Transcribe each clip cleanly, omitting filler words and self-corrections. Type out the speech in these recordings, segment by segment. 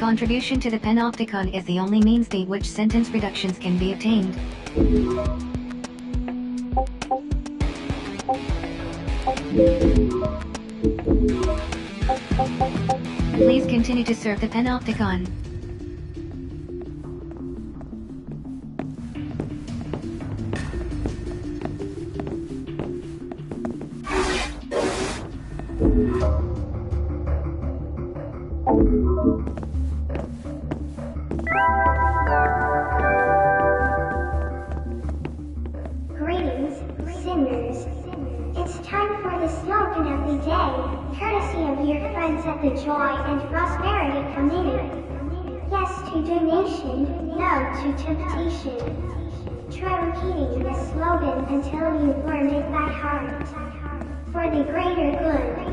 contribution to the panopticon is the only means by which sentence reductions can be obtained. Please continue to serve the panopticon. Greetings, sinners. It's time for the slogan of the day, courtesy of your friends at the Joy and Prosperity Committee. Yes to donation, no to temptation. Try repeating the slogan until you've learned it by heart. For the greater good.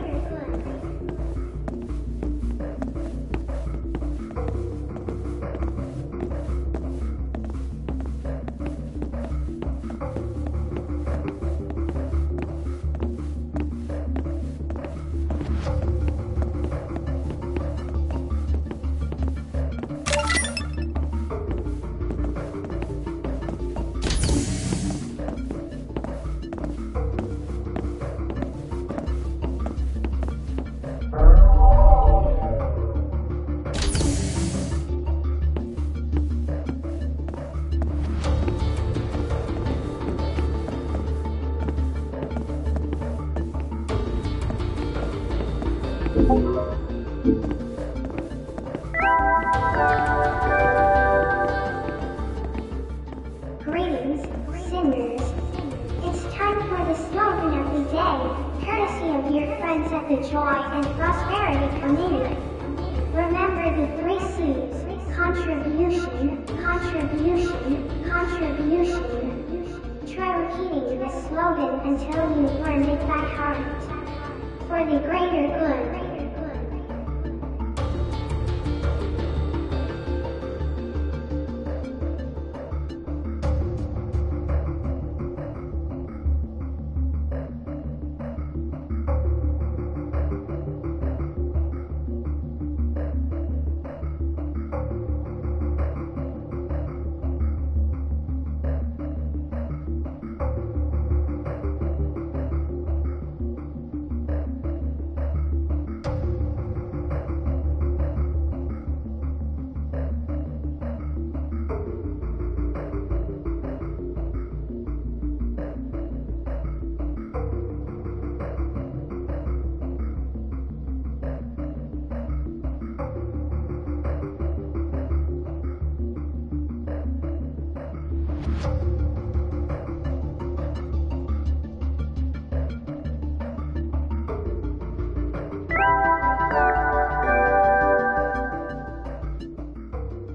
Greetings, sinners. It's time for the slogan of the day, courtesy of your friends at the Joy and Prosperity Committee. Remember the 3 C's, contribution, contribution, contribution. Try repeating the slogan until you've learned it by heart. For the greater good.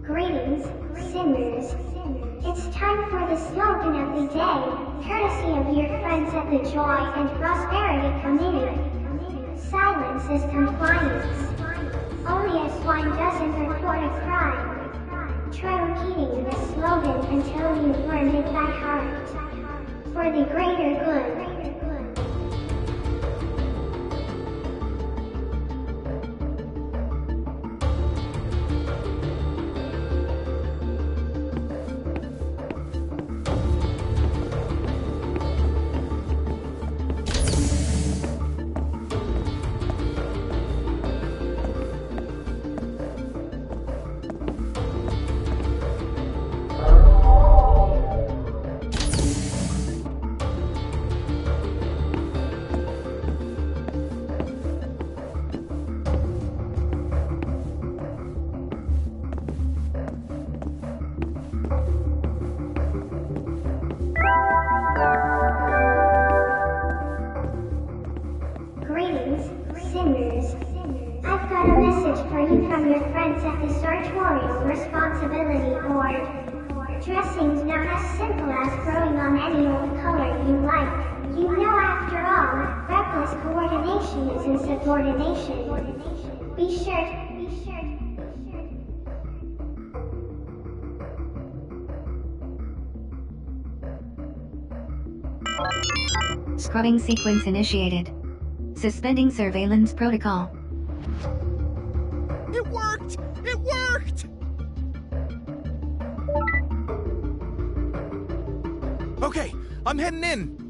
Greetings, sinners. It's time for the slogan of the day, courtesy of your friends at the Joy and Prosperity Committee. Silence is compliance. Only a swine doesn't report a crime. Try repeating the slogan until you've learned it by heart. For the greater good. Greetings, sinners. I've got a message for you from your friends at the Sartorial Responsibility Board. Dressing's not as simple as throwing on any old color you like. You know, after all, reckless coordination is insubordination. Be sure. Scrubbing sequence initiated. Suspending surveillance protocol. It worked! It worked! Okay, I'm heading in.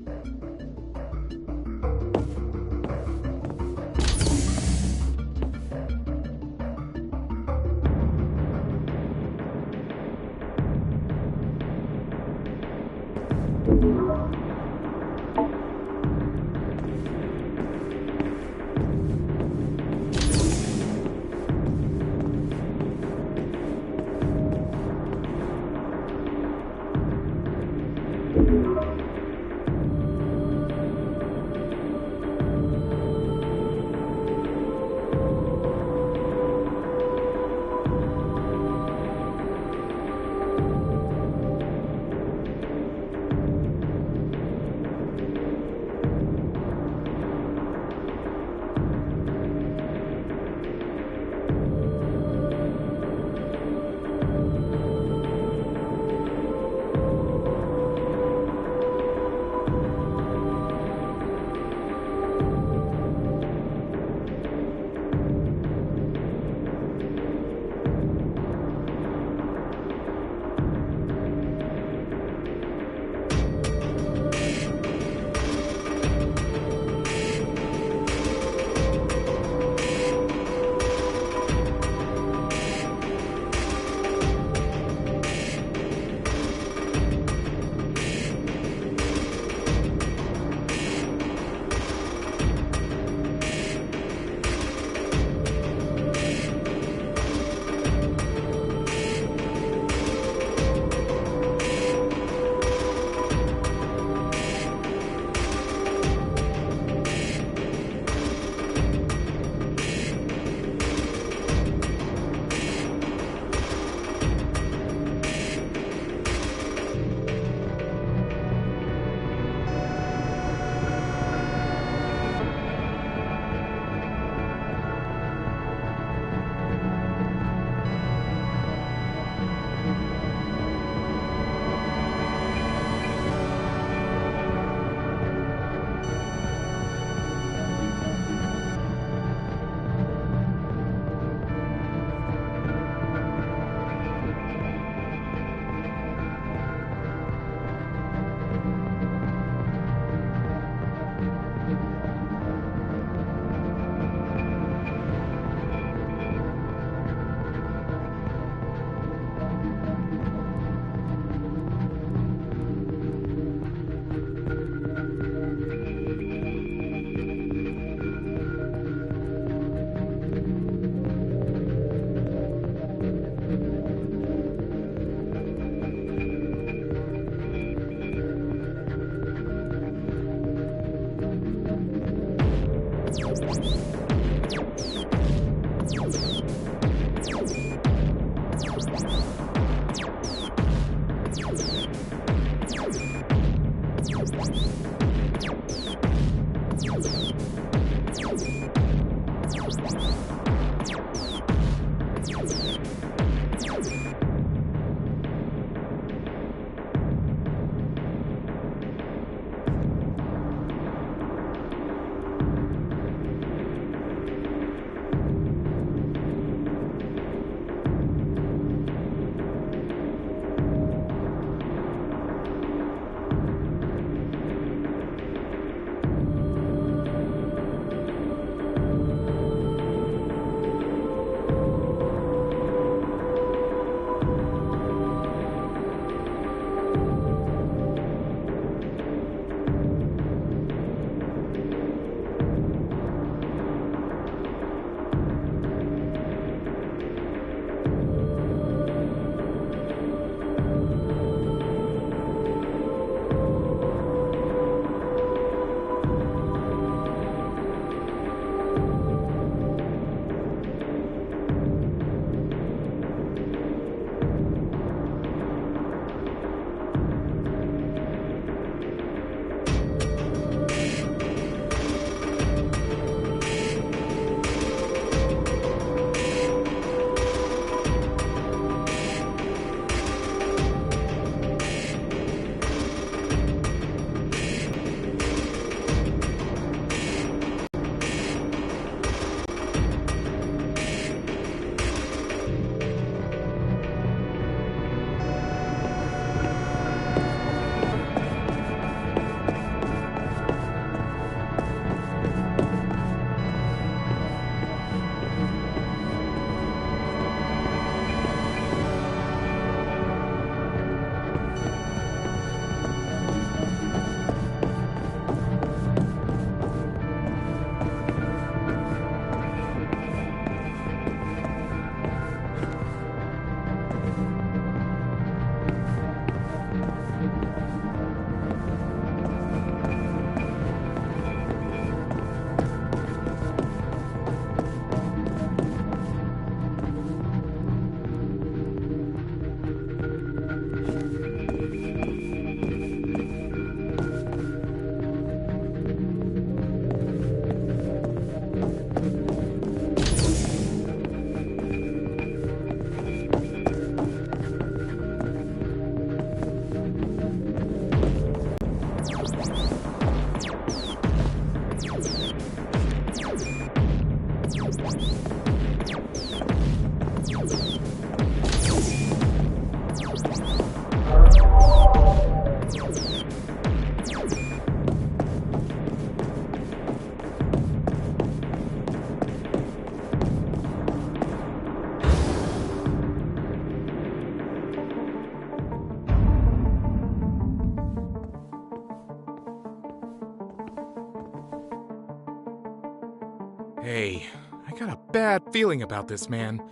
Hey, I got a bad feeling about this, man.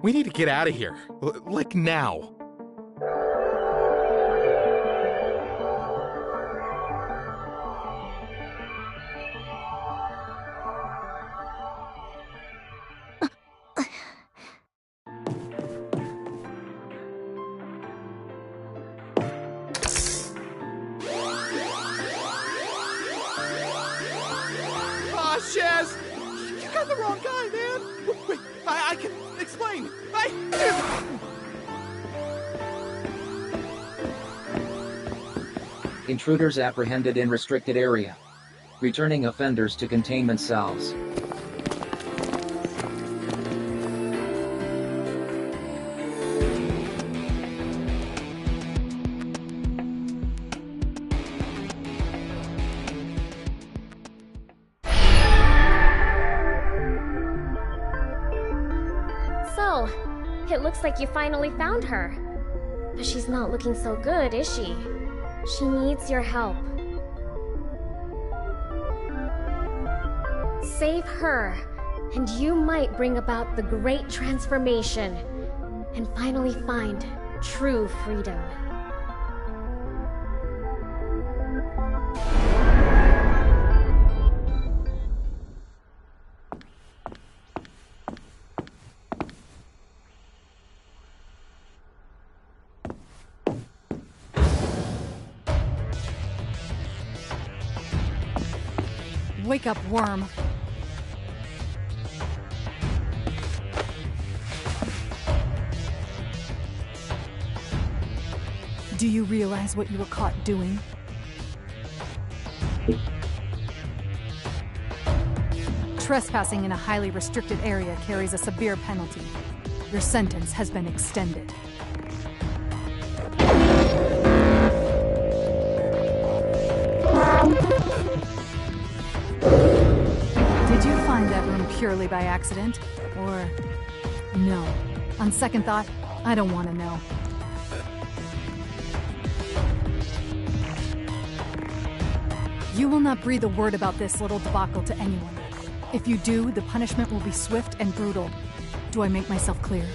We need to get out of here. Like now. Aw, Shaz! You got the wrong guy, man! Wait, I can explain! Intruders apprehended in restricted area. Returning offenders to containment cells. So, it looks like you finally found her. But she's not looking so good, is she? She needs your help. Save her, and you might bring about the great transformation, and finally find true freedom. Wake up, worm. Do you realize what you were caught doing? Trespassing in a highly restricted area carries a severe penalty. Your sentence has been extended. Did you find that room purely by accident? Or... no? On second thought, I don't want to know. You will not breathe a word about this little debacle to anyone. If you do, the punishment will be swift and brutal. Do I make myself clear?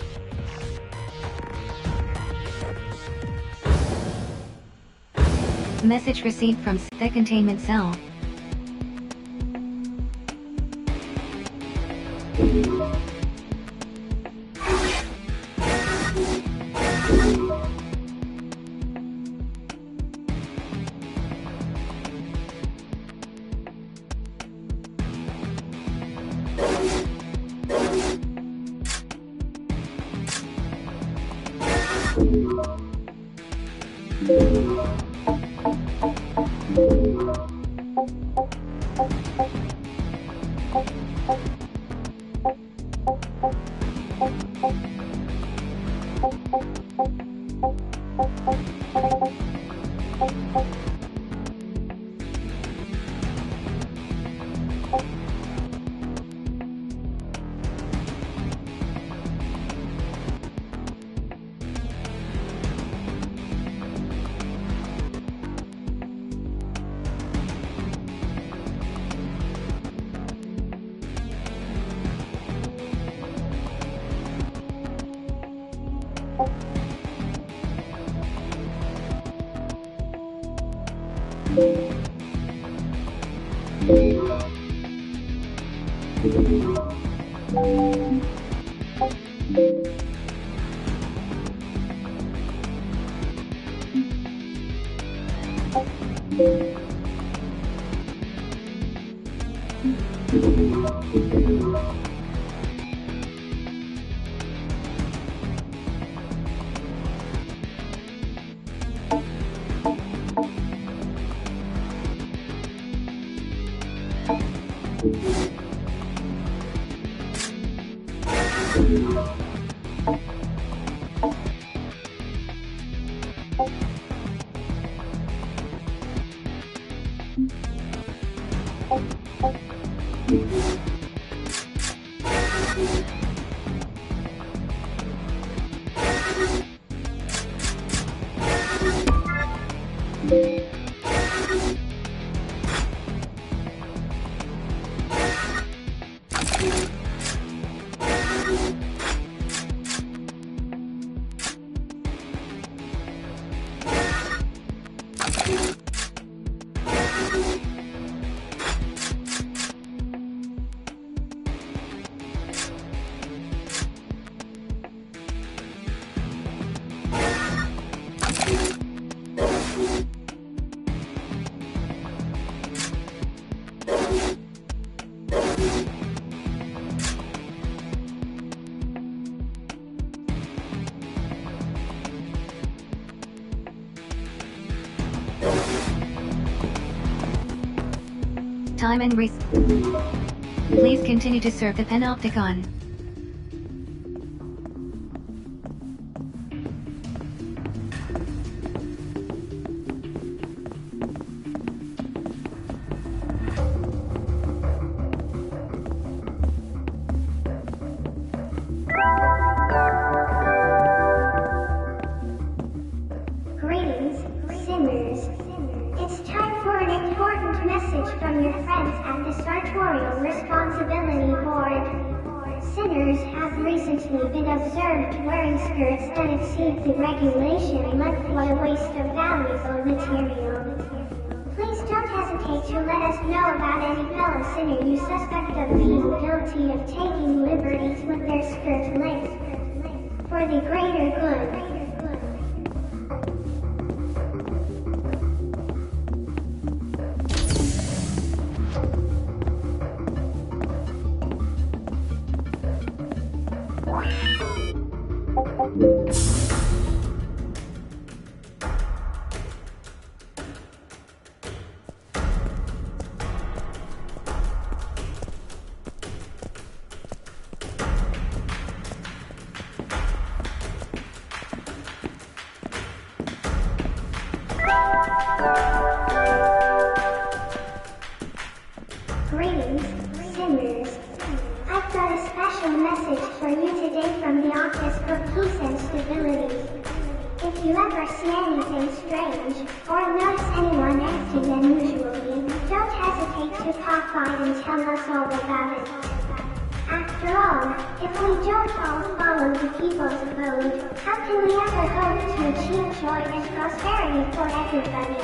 Message received from the containment cell. Time and Please continue to serve the Panopticon. Greetings, sinners. It's time for an important message from your friends at the Sartorial Responsibility Board. Sinners have recently been observed wearing skirts that exceed the regulation left for a waste of valuable material. Please don't hesitate to let us know about any fellow sinner you suspect of being guilty of taking liberties with their skirt length. For the greater good. Greetings, sinners. I've got a special message for you today from the Office for Peace and Stability. If you ever see anything strange, or notice anyone acting unusually, don't hesitate to pop by and tell us all about it. After all, if we don't all follow the people's code, how can we ever hope to achieve joy and prosperity for everybody?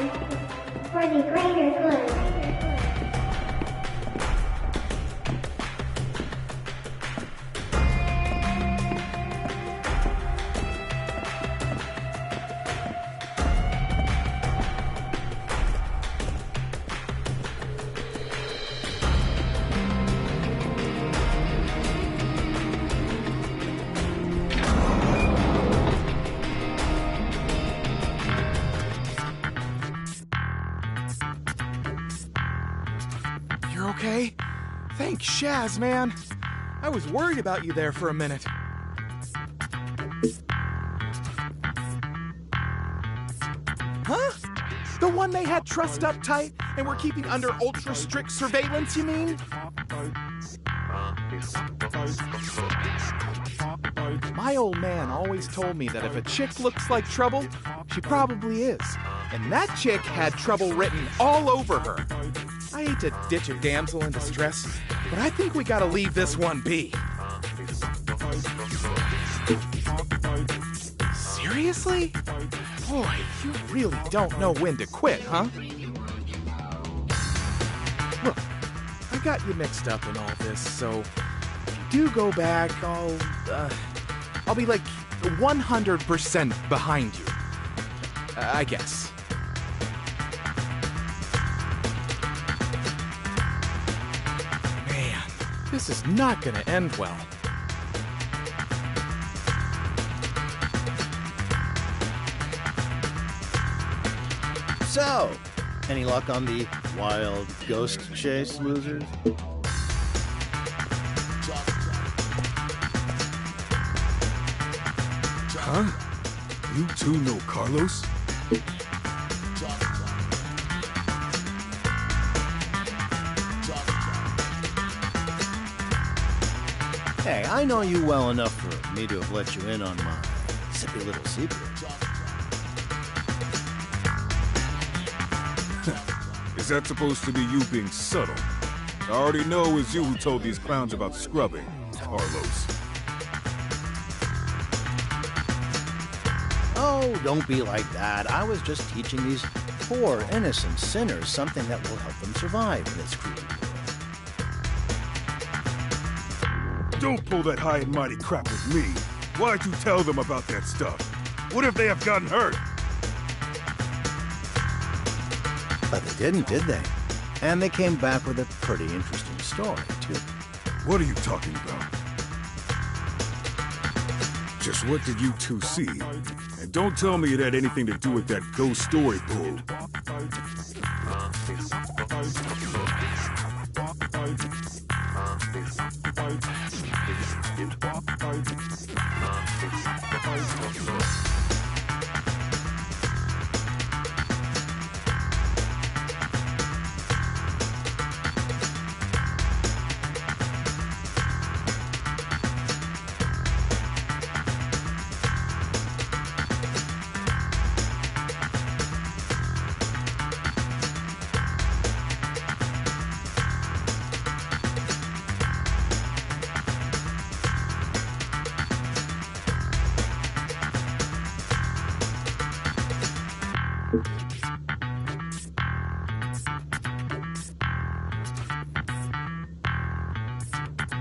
For the greater good. You're okay? Thanks, Shaz, man. I was worried about you there for a minute. Huh? The one they had trussed up tight and were keeping under ultra-strict surveillance, you mean? My old man always told me that if a chick looks like trouble, she probably is. And that chick had trouble written all over her. I hate to ditch a damsel in distress, but I think we gotta leave this one be. Seriously? Boy, you really don't know when to quit, huh? Look, I got you mixed up in all this, so if you do go back, I'll be like 100% behind you. I guess. Man, this is not gonna end well. So, any luck on the wild ghost chase, losers? Huh? You two know Carlos? Hey, I know you well enough for me to have let you in on my sippy little secret. Is that supposed to be you being subtle? I already know it was you who told these clowns about scrubbing, Carlos. Oh, don't be like that. I was just teaching these poor, innocent sinners something that will help them survive in this cruel world. Don't pull that high and mighty crap with me. Why'd you tell them about that stuff? What if they have gotten hurt? But they didn't, did they? And they came back with a pretty interesting story, too. What are you talking about? Just what did you two see? And don't tell me it had anything to do with that ghost story bull.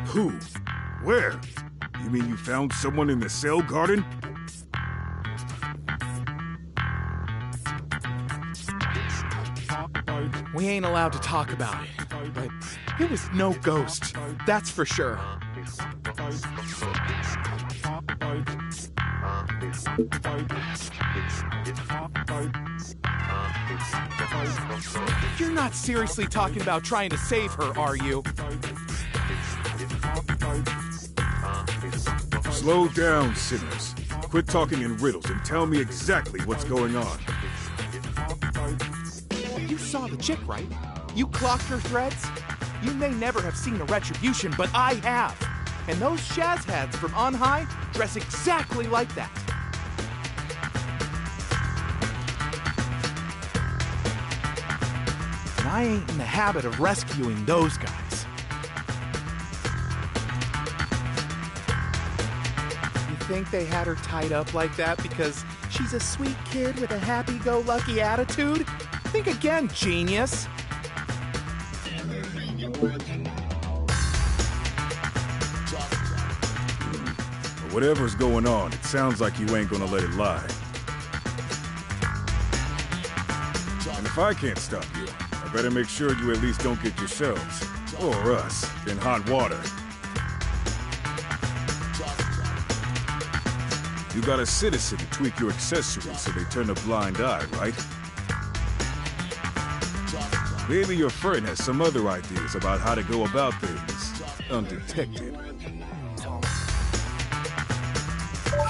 Who? Where? You mean you found someone in the cell garden? We ain't allowed to talk about it, but it was no ghost, that's for sure. You're not seriously talking about trying to save her, are you? Slow down, sinners. Quit talking in riddles and tell me exactly what's going on. You saw the chick, right? You clocked her threads? You may never have seen a retribution, but I have. And those Shaz heads from on high dress exactly like that. And I ain't in the habit of rescuing those guys. Think they had her tied up like that because she's a sweet kid with a happy-go-lucky attitude? Think again, genius. Whatever's going on, it sounds like you ain't gonna let it lie. And if I can't stop you, I better make sure you at least don't get yourselves, or us, in hot water. You got a citizen to tweak your accessories so they turn a blind eye, right? Maybe your friend has some other ideas about how to go about things undetected.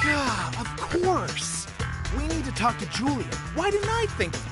Yeah, of course. We need to talk to Julia. Why didn't I think of it?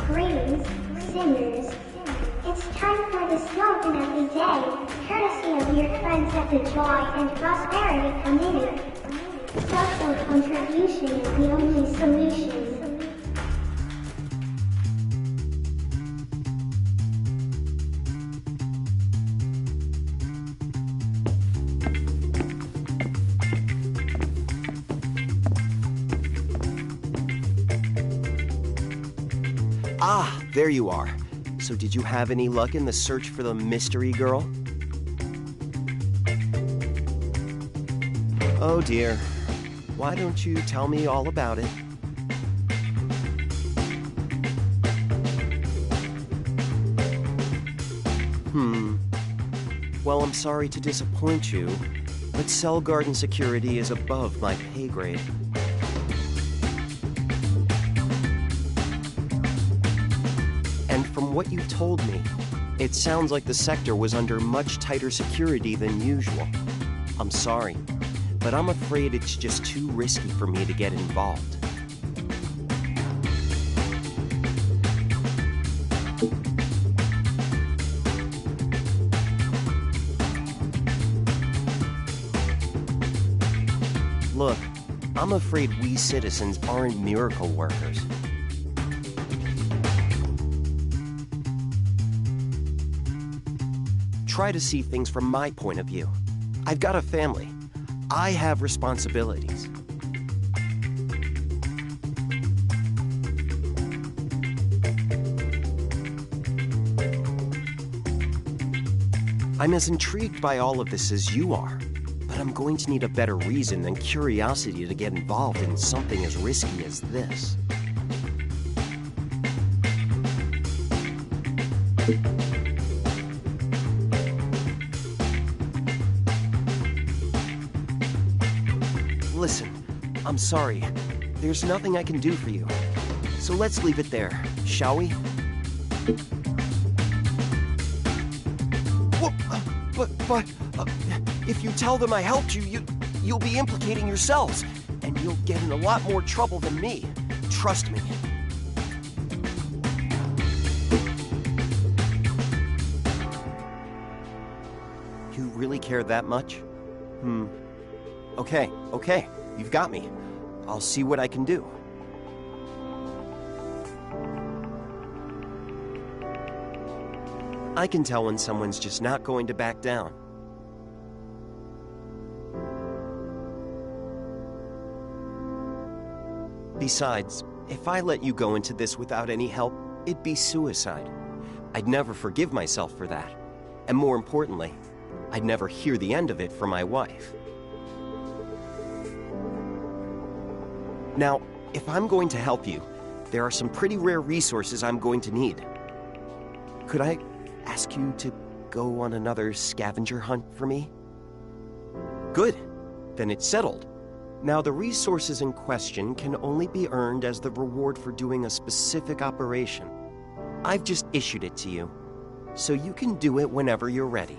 Greetings, sinners. It's time for the slogan of the day, courtesy of your friends at the Joy and Prosperity Committee. Social contribution is the only solution. Ah, there you are. So did you have any luck in the search for the mystery girl? Oh dear. Why don't you tell me all about it? Well, I'm sorry to disappoint you, but cell garden security is above my pay grade. And from what you told me, It sounds like the sector was under much tighter security than usual. I'm sorry, but I'm afraid it's just too risky for me to get involved. Look, I'm afraid we citizens aren't miracle workers. Try to see things from my point of view. I've got a family. I have responsibilities. I'm as intrigued by all of this as you are, but I'm going to need a better reason than curiosity to get involved in something as risky as this. Listen, I'm sorry. There's nothing I can do for you. So let's leave it there, shall we? But, if you tell them I helped you, you'll be implicating yourselves, and you'll get in a lot more trouble than me. Trust me. You really care that much? Okay, you've got me. I'll see what I can do. I can tell when someone's just not going to back down. Besides, if I let you go into this without any help, it'd be suicide. I'd never forgive myself for that. And more importantly, I'd never hear the end of it from my wife. Now, if I'm going to help you, there are some pretty rare resources I'm going to need. Could I ask you to go on another scavenger hunt for me? Good. Then it's settled. Now, the resources in question can only be earned as the reward for doing a specific operation. I've just issued it to you, so you can do it whenever you're ready.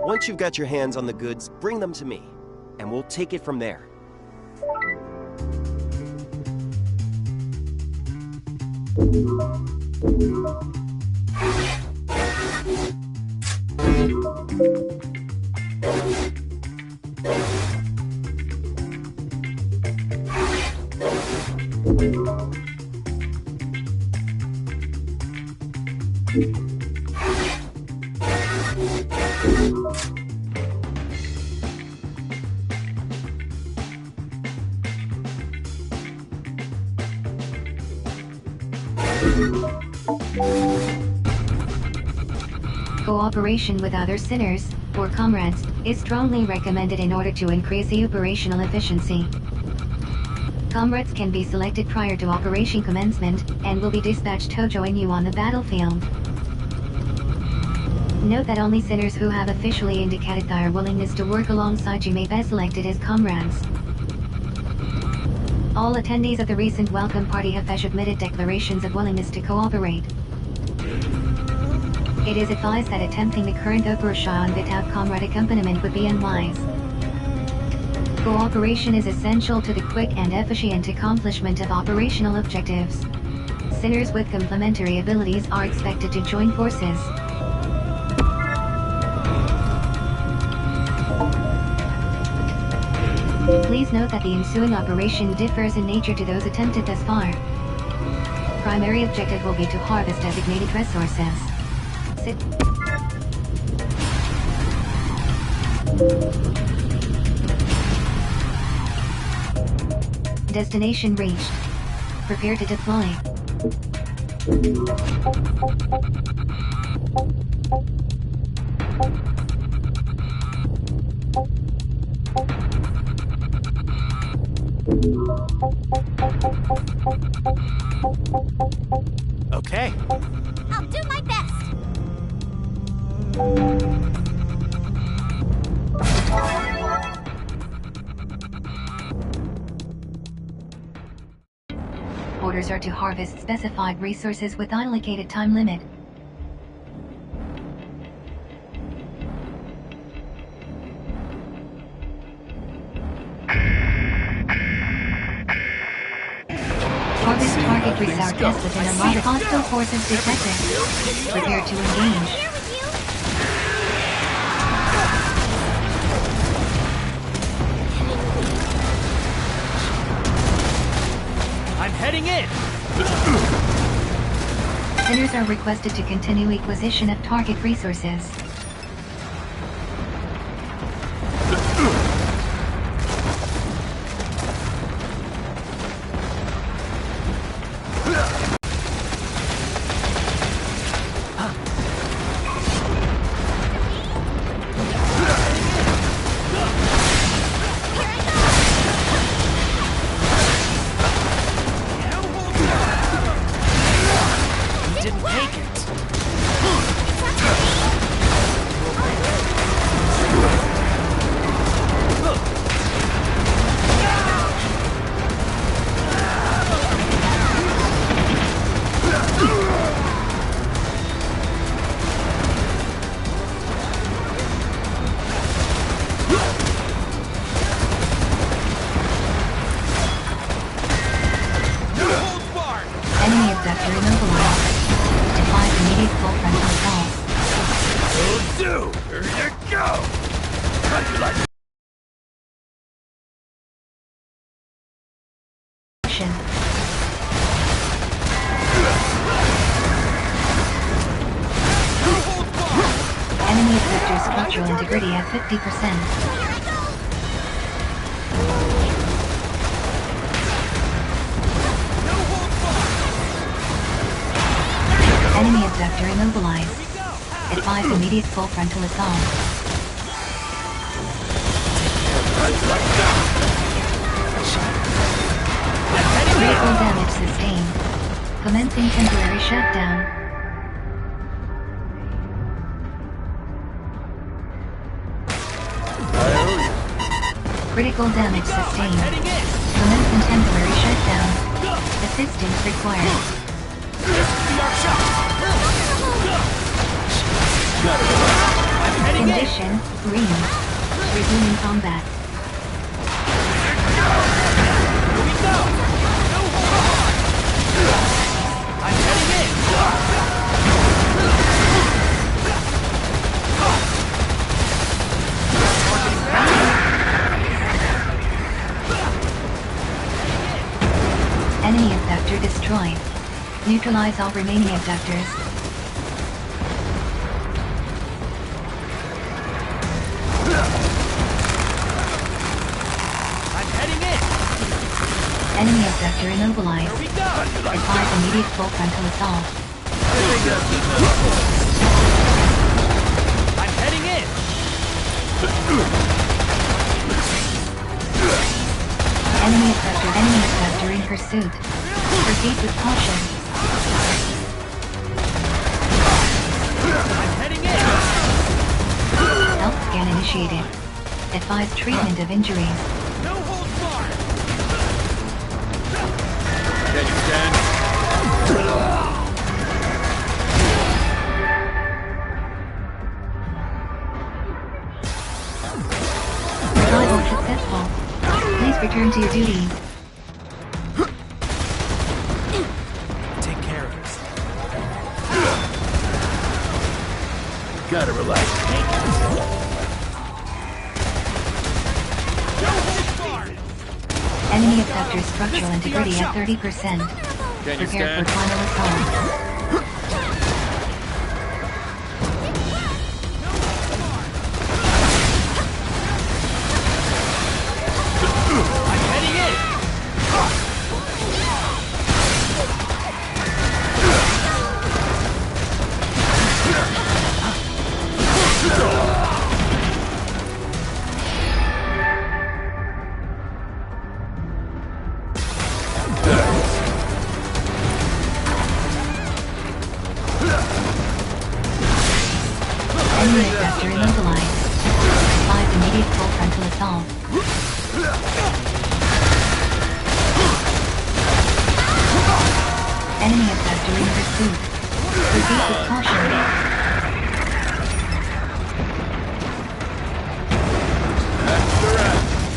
Once you've got your hands on the goods, bring them to me, and we'll take it from there. Cooperation with other sinners, or comrades, is strongly recommended in order to increase the operational efficiency. Comrades can be selected prior to operation commencement, and will be dispatched to join you on the battlefield. Note that only sinners who have officially indicated their willingness to work alongside you may be selected as comrades. All attendees of the recent welcome party have submitted declarations of willingness to cooperate. It is advised that attempting the current operation without comrade accompaniment would be unwise. Cooperation is essential to the quick and efficient accomplishment of operational objectives. Sinners with complementary abilities are expected to join forces. Please note that the ensuing operation differs in nature to those attempted thus far. Primary objective will be to harvest designated resources. Destination reached. Prepare to deploy. Okay. I'll do my best. Orders are to harvest specified resources with unallocated time limit. Harvest target resource test within a lot of hostile forces detected. Prepare to engage. I'm heading in! Sinners are requested to continue acquisition of target resources. Enemy objector structural integrity at 50%. Enemy abductor immobilized. Advise immediate full frontal assault. Critical damage sustained. Commencing temporary shutdown. Critical damage sustained. Commencing temporary shutdown. Assistance required. Finish Condition, green. Resuming combat. Here we go! No hold on! I'm heading in! Enemy abductor destroyed. Neutralize all remaining abductors. I'm heading in! Enemy abductor immobilized. Here we go! Advise immediate full frontal assault. I'm heading in! Enemy abductor in pursuit. Proceed with caution. I'm heading in! Health scan initiated. Advise treatment of injuries. No holds barred! Can you stand? Survival successful. Please return to your duties. Take care of yourself. Gotta relax. No holds barred! Enemy abductor structural integrity at 30%. Can you Prepare for stand? final assault. I'm heading in! Enemy abductor immobilized. Advise immediate full frontal assault. Enemy abductor in pursuit. Proceed with caution.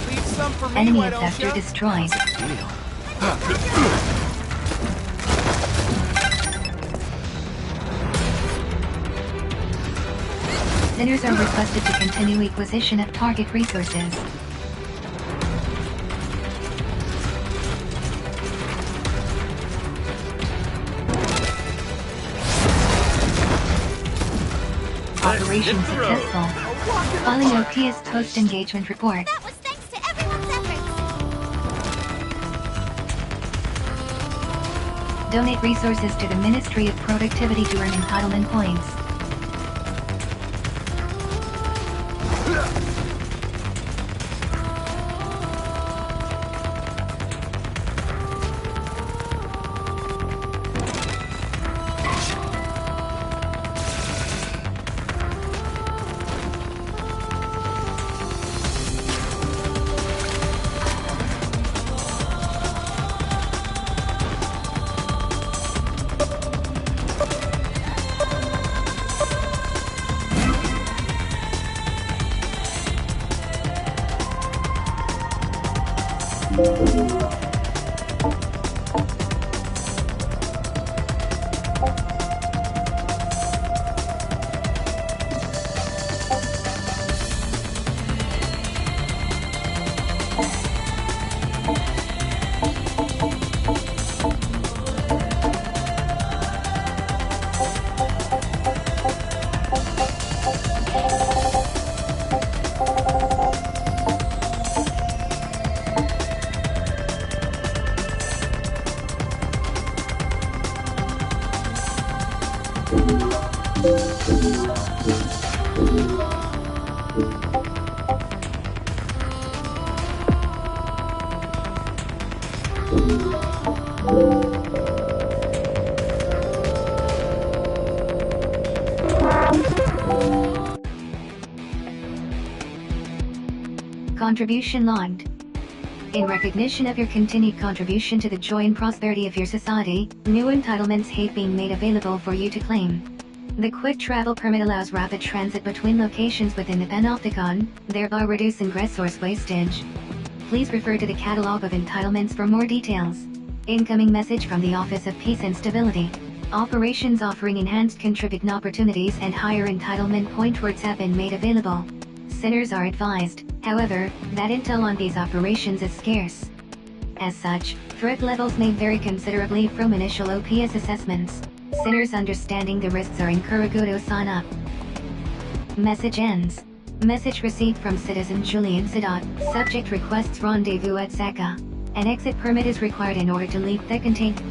Leave some for me, Enemy why don't abductor ya? destroyed. Sinners are requested to continue acquisition of target resources. Operation successful. Filing OPS post-engagement report. That was thanks to everyone's efforts. Donate resources to the Ministry of Productivity to earn entitlement points. Contribution logged. In recognition of your continued contribution to the joy and prosperity of your society, new entitlements have been made available for you to claim. The quick travel permit allows rapid transit between locations within the Panopticon, thereby reducing resource wastage. Please refer to the catalog of entitlements for more details. Incoming message from the Office of Peace and Stability. Operations offering enhanced contribution opportunities and higher entitlement point rewards have been made available. Sinners are advised, however, that intel on these operations is scarce. As such, threat levels may vary considerably from initial OPS assessments. Sinners understanding the risks are encouraged to sign up. Message ends. Message received from citizen Julian Sidot. Subject requests rendezvous at Saka. An exit permit is required in order to leave the container.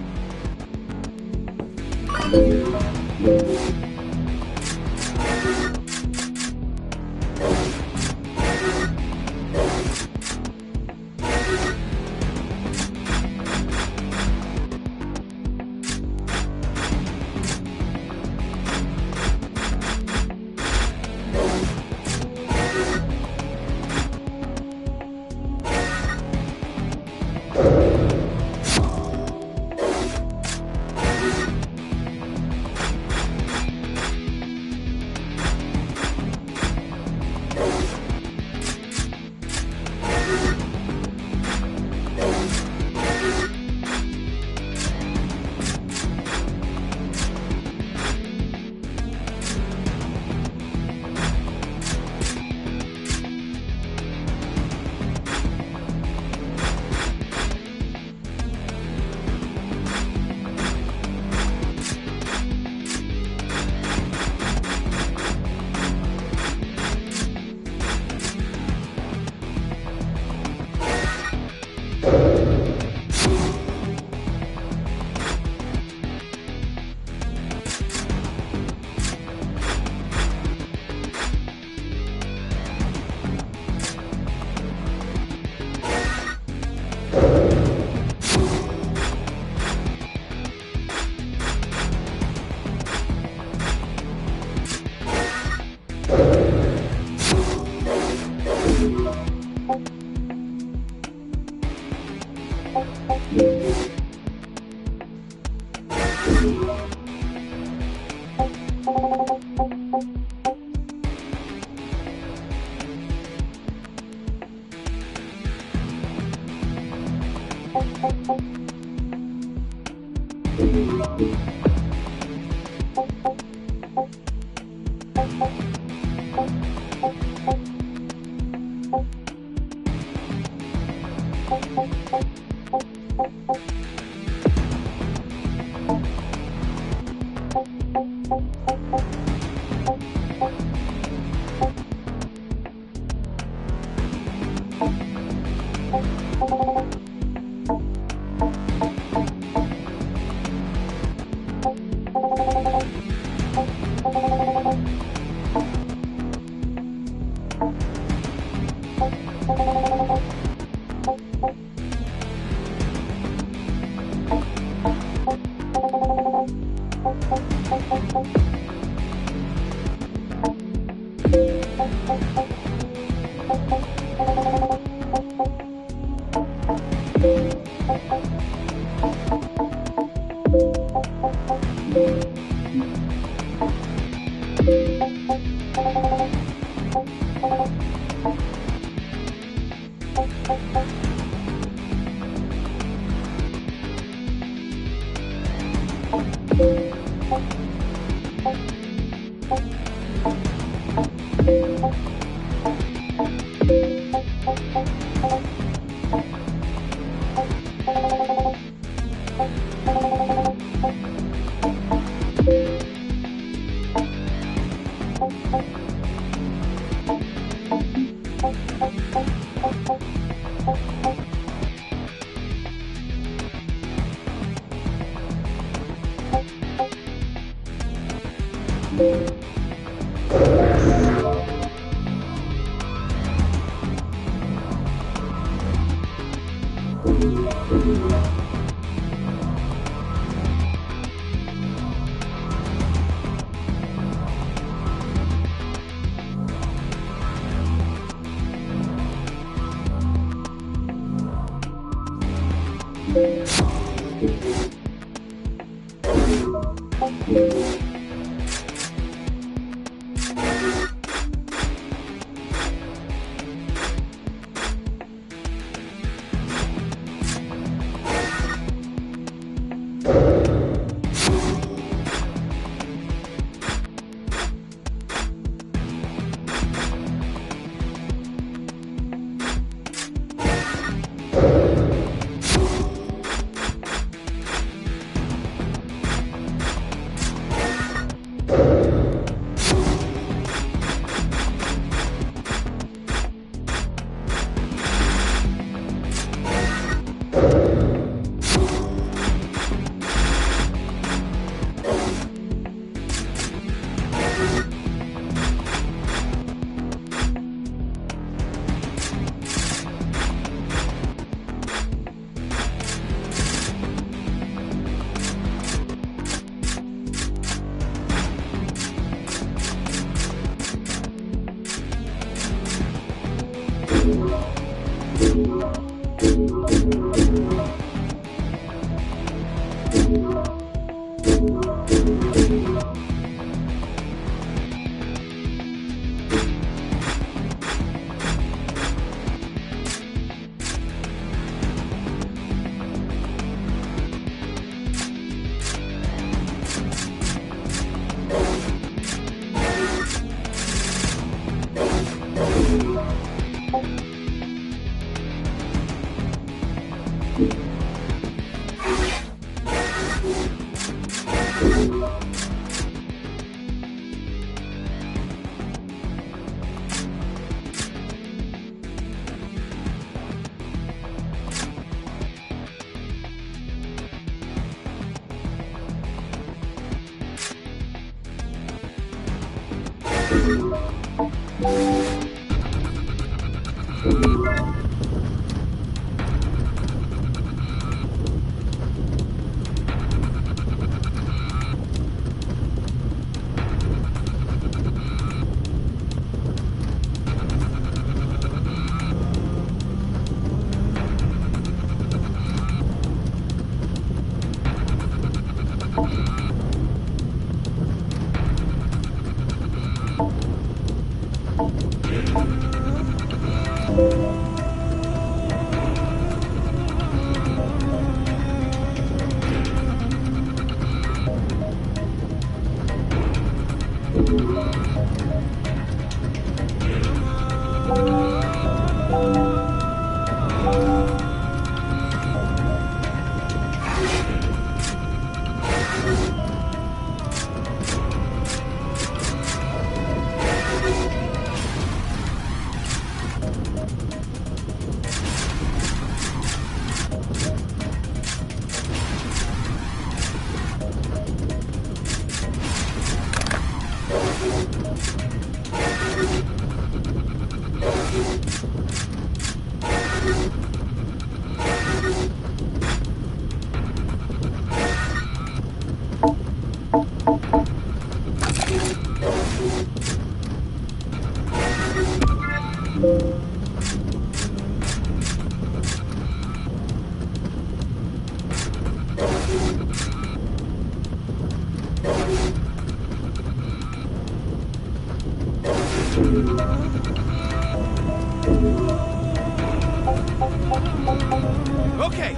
Okay.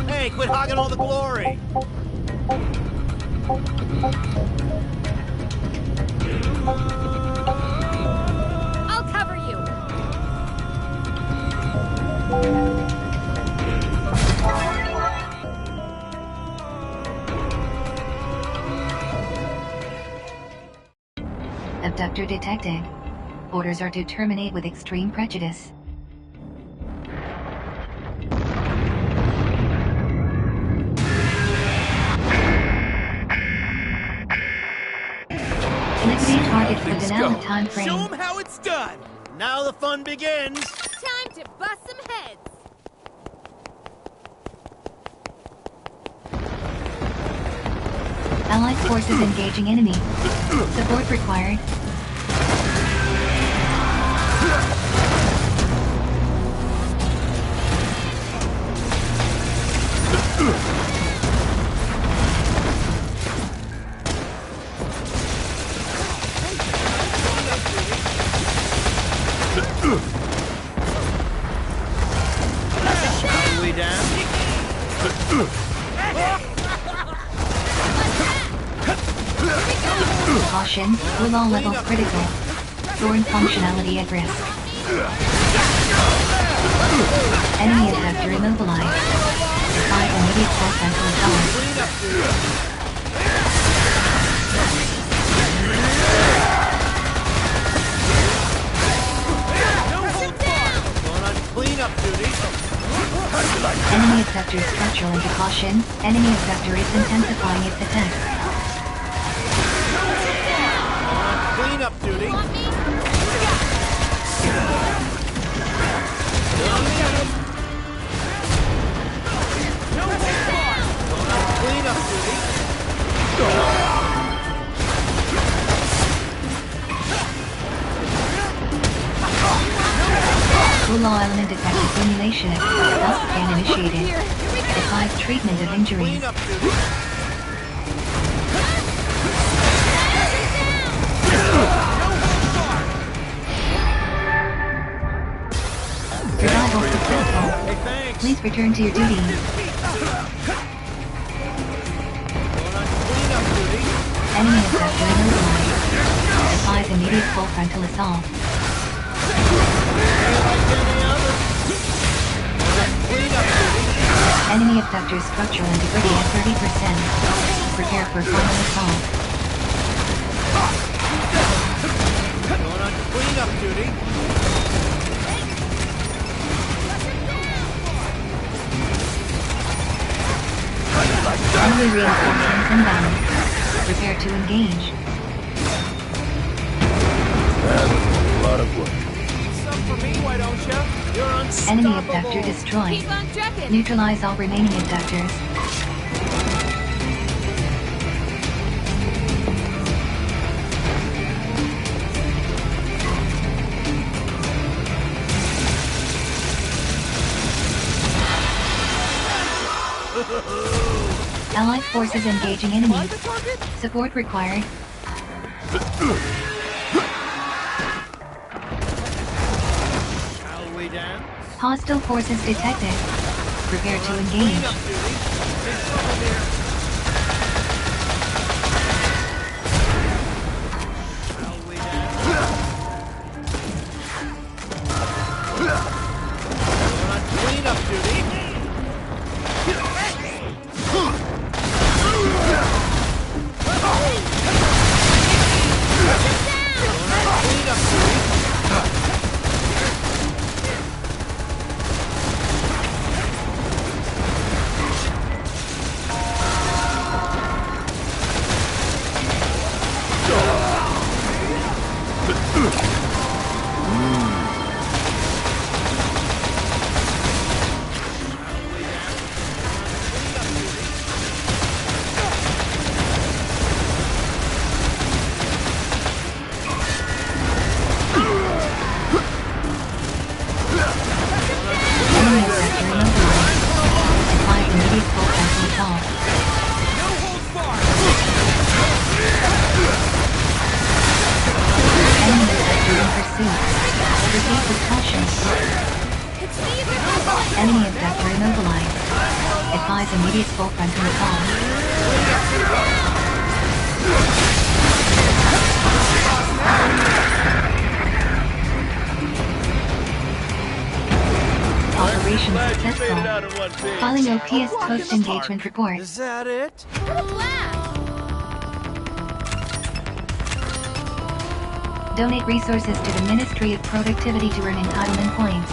Hey, quit hogging all the glory. I'll cover you. Abductor detected. Orders are to terminate with extreme prejudice. Eliminate target within an time frame. Show 'em how it's done. Now the fun begins. Time to bust some heads. Allied forces engaging enemy. Support required. Way down. Caution, will all levels critical. Thorn functionality at risk. Enemy effector immobilized. 5 immediate process withdrawn. Cleanup duty. Enemy effector structural into caution. Enemy effector is intensifying its attack. Cleanup duty. Cleanup duty. Law element detected simulation. Self-scan initiated. Advised treatment of injuries. Survival successful. Please return to your duty. Enemy abductor immobilized. Advise immediate full frontal assault. Enemy abductor structural integrity at 30%. Prepare for final assault. Going on cleanup duty. Enemy reinforcements inbound. Prepare to engage. That was a lot of work. Some for me, why don't you? You're unstoppable. Enemy abductor destroyed. Keep on checking. Neutralize all remaining abductors. Allied forces engaging enemies. Support required. Shall we dance? Hostile forces detected. Prepare to engage. Cleanup duty. Big trouble here. Shall we dance? Going on cleanup duty. Cleanup duty. Enemy abductor immobilized. Advise immediate full frontal assault. No holds barred. Enemy abductor in pursuit. Proceed with caution. Enemy abductor immobilized. Advise immediate full frontal assault. Operation successful. Calling OPS post-engagement report. Is that it? Donate resources to the Ministry of Productivity to earn entitlement points.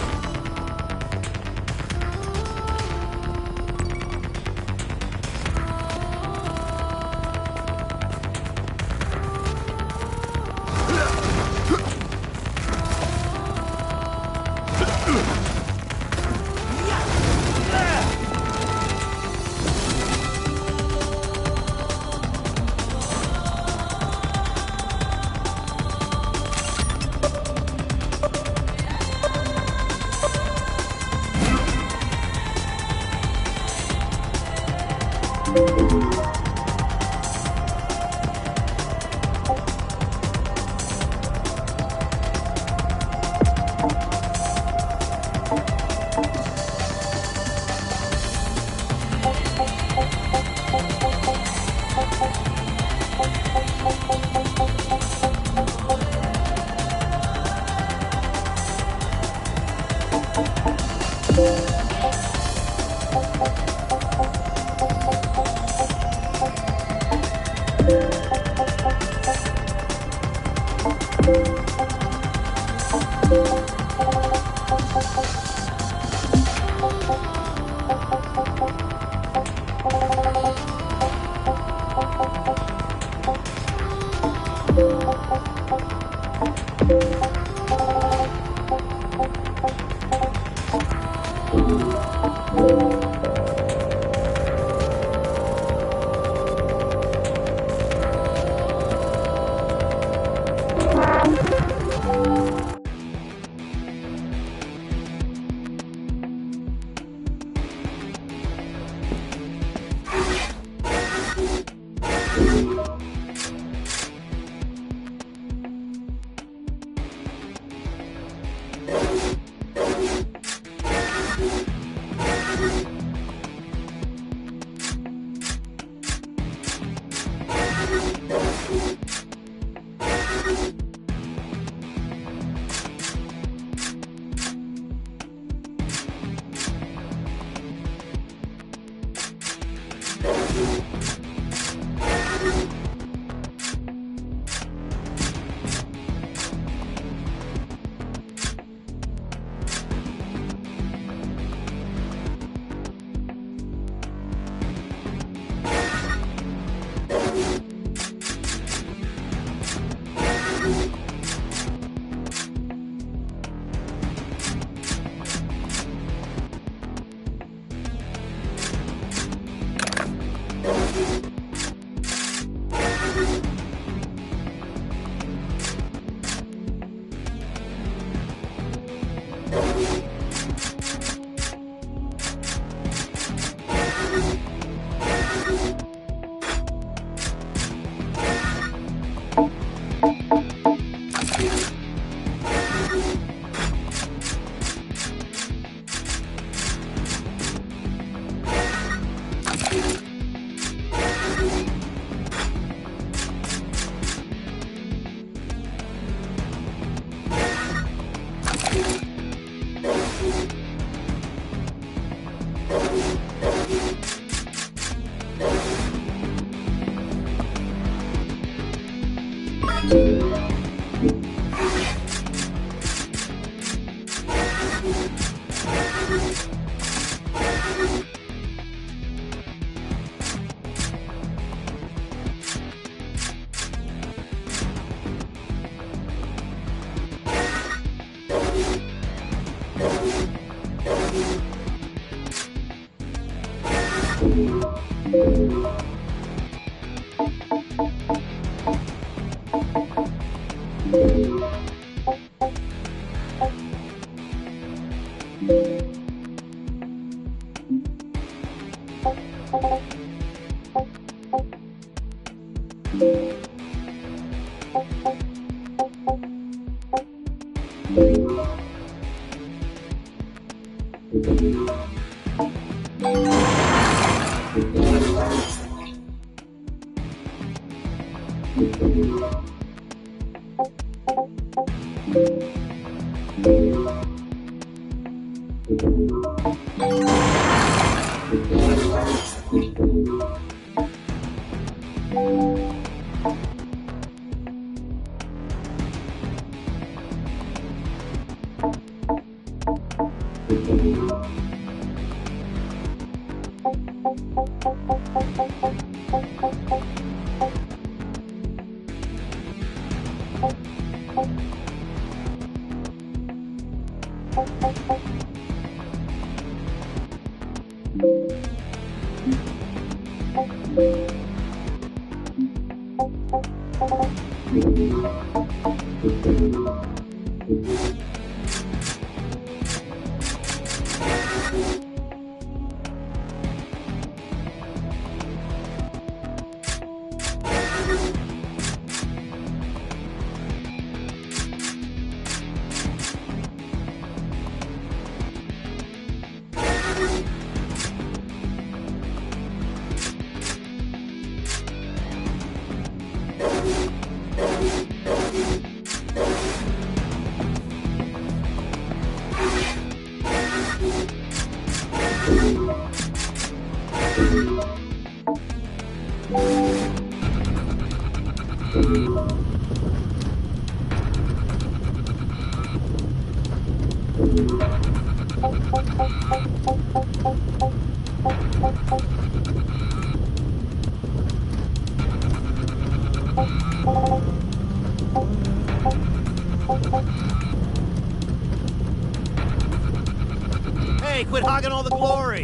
Hey, quit hogging all the glory!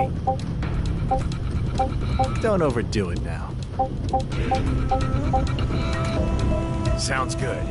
Don't overdo it now. Sounds good.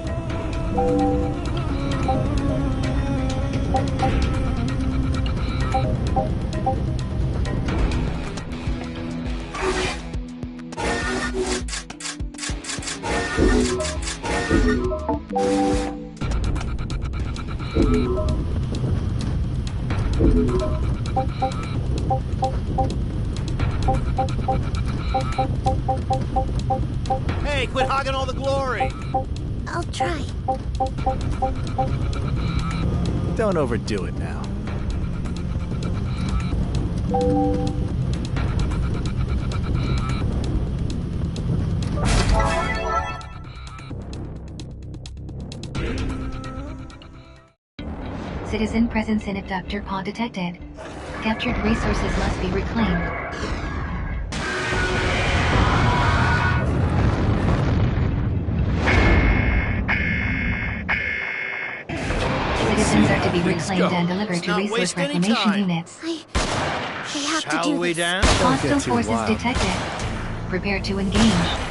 Hey, quit hogging all the glory! I'll try. Don't overdo it now. Citizen presence in abductor pod detected. Captured resources must be reclaimed. Citizens are to be reclaimed and delivered to resource reclamation units. I have to Shall do we this. dance? Hostile too forces wild. detected. Prepare to engage.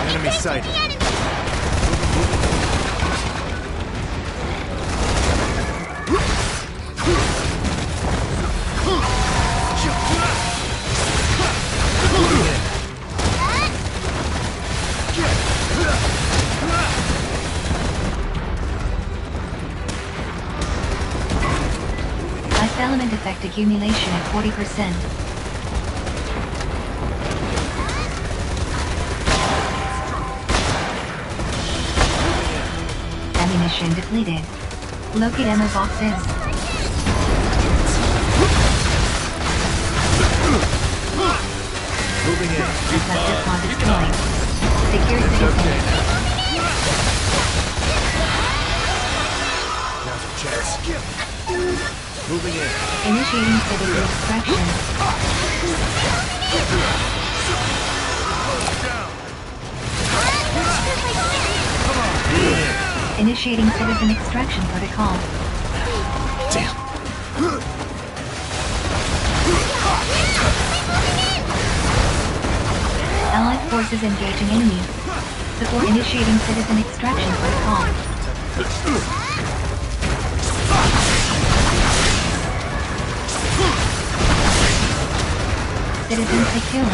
Enemy sighted. Life element effect accumulation at 40%. Ammunition depleted. Locate ammo boxes. Moving in. Reflector pod destroyed. Secure citizen. Now's your chance. Moving in. Initiate Initiating citizen extraction. Initiating citizen extraction protocol. Damn. Allied forces engaging enemy. Support initiating citizen extraction protocol. Citizen secure.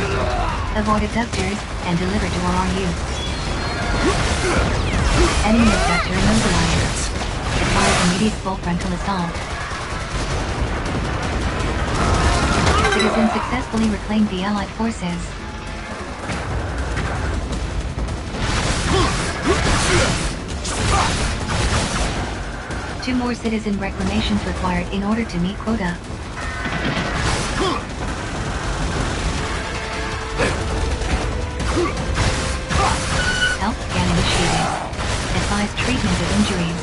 Avoid abductors and deliver to RRU. Enemy abductor immobilized. Advise immediate full frontal assault. Citizen successfully reclaimed the Allied forces. Two more citizen reclamations required in order to meet quota. Health scan initiated. Advise treatment of injuries.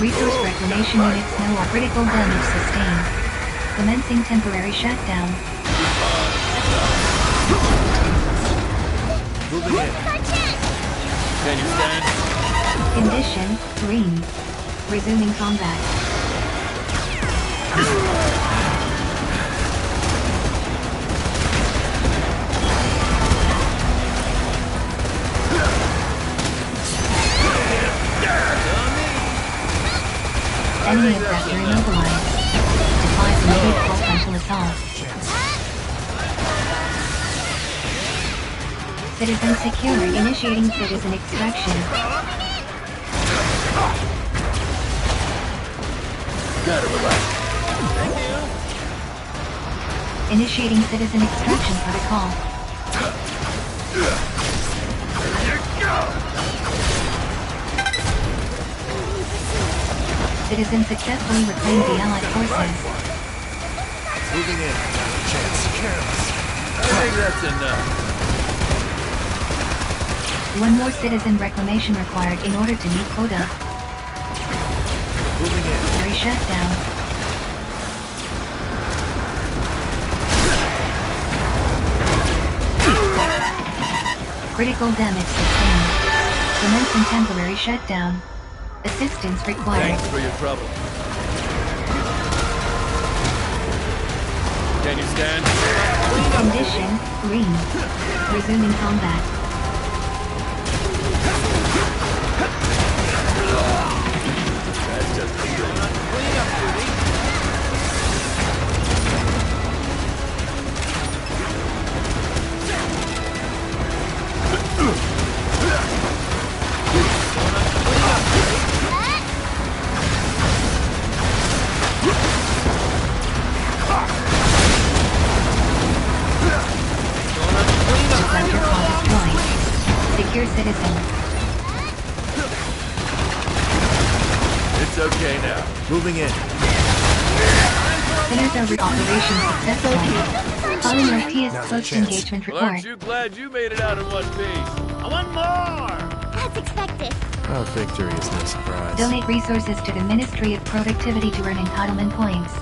Resource reclamation units know of critical damage sustained. Commencing temporary shutdown. Moving in. Can you stand? Condition, green. Resuming combat. Enemy abductor immobilized. Advise immediate full frontal assault. Citizen secure. Initiating citizen extraction. Gotta relax. Thank you. Initiating citizen extraction protocol. Citizen successfully reclaimed the Allied forces. Moving in. Chance. Careless. I think that's enough. One more citizen reclamation required in order to meet quota. Moving in. Temporary shutdown. Critical damage sustained. Commencing temporary shutdown. Assistance required. Thanks for your trouble. Can you stand? Condition, green. Resuming combat. That's just clean up duty. Deflector pod destroyed. Secure citizen. It's okay now. Moving in. Sinners over operation successful. Following our PS post-engagement Well, report. aren't you glad you made it out in one piece? I want more! As expected. Our victory is no surprise. Donate resources to the Ministry of Productivity to earn entitlement points.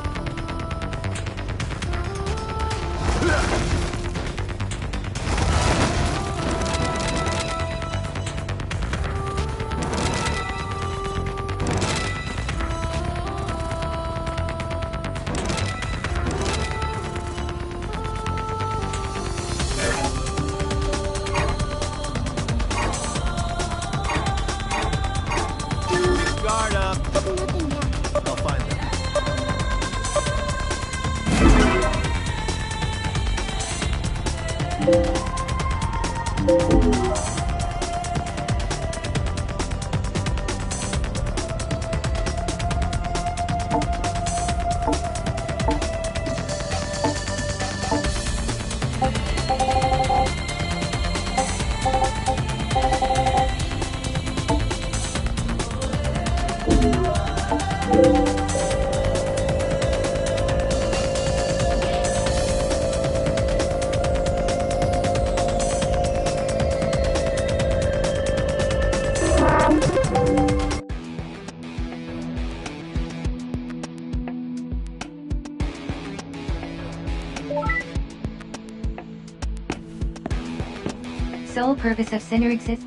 Guard up. Nothing there. I'll find them. sole purpose of sinner exists.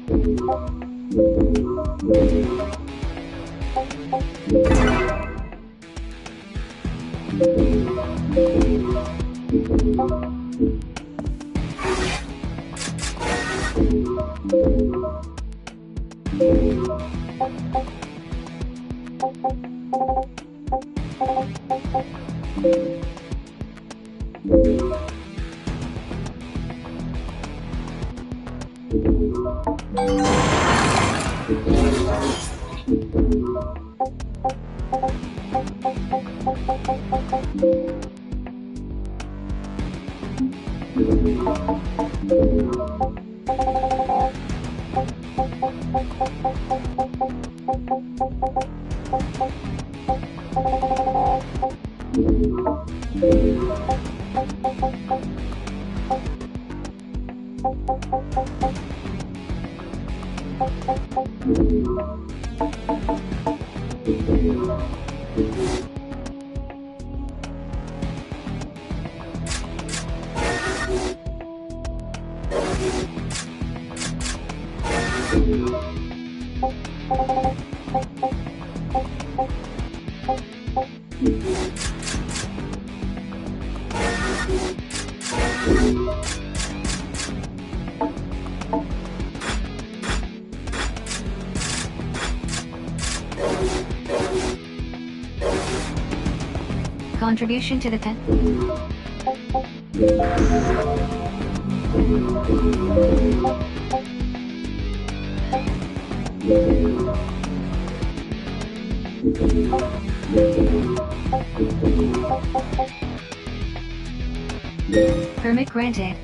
Contribution to the pen. Permit granted.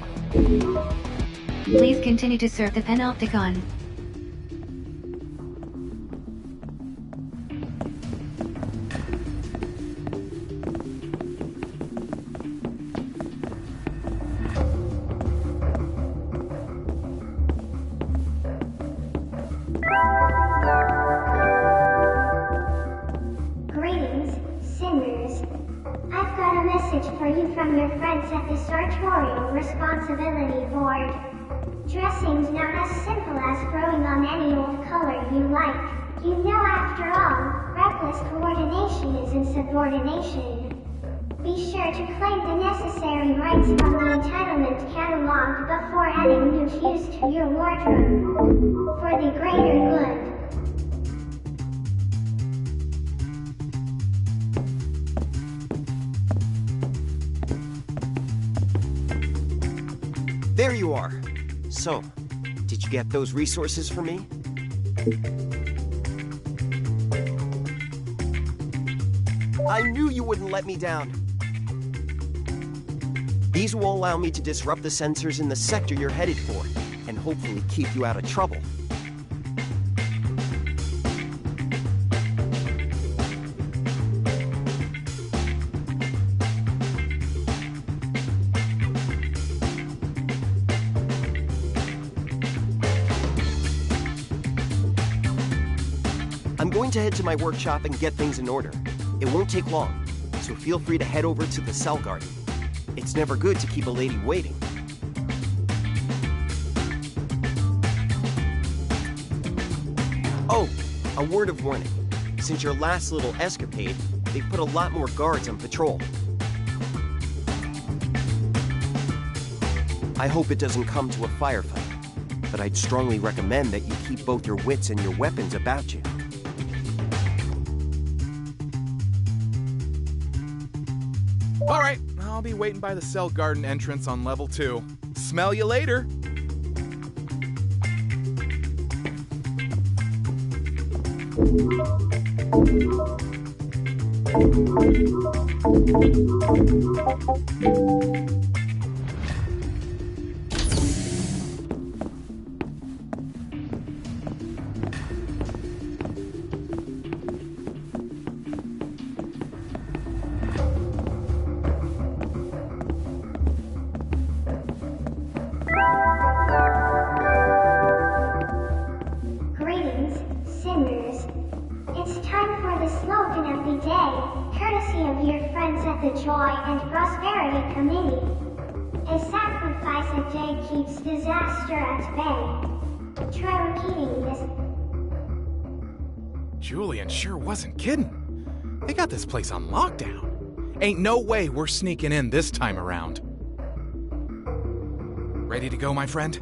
Please continue to serve the Panopticon. Greetings, sinners. I've got a message for you from your friends at the Sartorial Responsibility Board. Dressing's not as simple as throwing on any old color you like. You know, after all, reckless coordination is insubordination. Be sure to claim the necessary rights from the entitlement catalog before adding new hues to your wardrobe. For the greater good. There you are. So, did you get those resources for me? I knew you wouldn't let me down. These will allow me to disrupt the sensors in the sector you're headed for, and hopefully keep you out of trouble. I'm going to head to my workshop and get things in order. It won't take long, so feel free to head over to the cell garden. It's never good to keep a lady waiting. Oh, a word of warning. Since your last little escapade, they've put a lot more guards on patrol. I hope it doesn't come to a firefight, but I'd strongly recommend that you keep both your wits and your weapons about you. All right, I'll be waiting by the cell garden entrance on level 2. Smell you later. Greetings, sinners. It's time for the slogan of the day, courtesy of your friends at the Joy and Prosperity Committee. A sacrifice a day keeps disaster at bay. Try repeating this. Julian sure wasn't kidding. They got this place on lockdown. Ain't no way we're sneaking in this time around. Ready to go, my friend?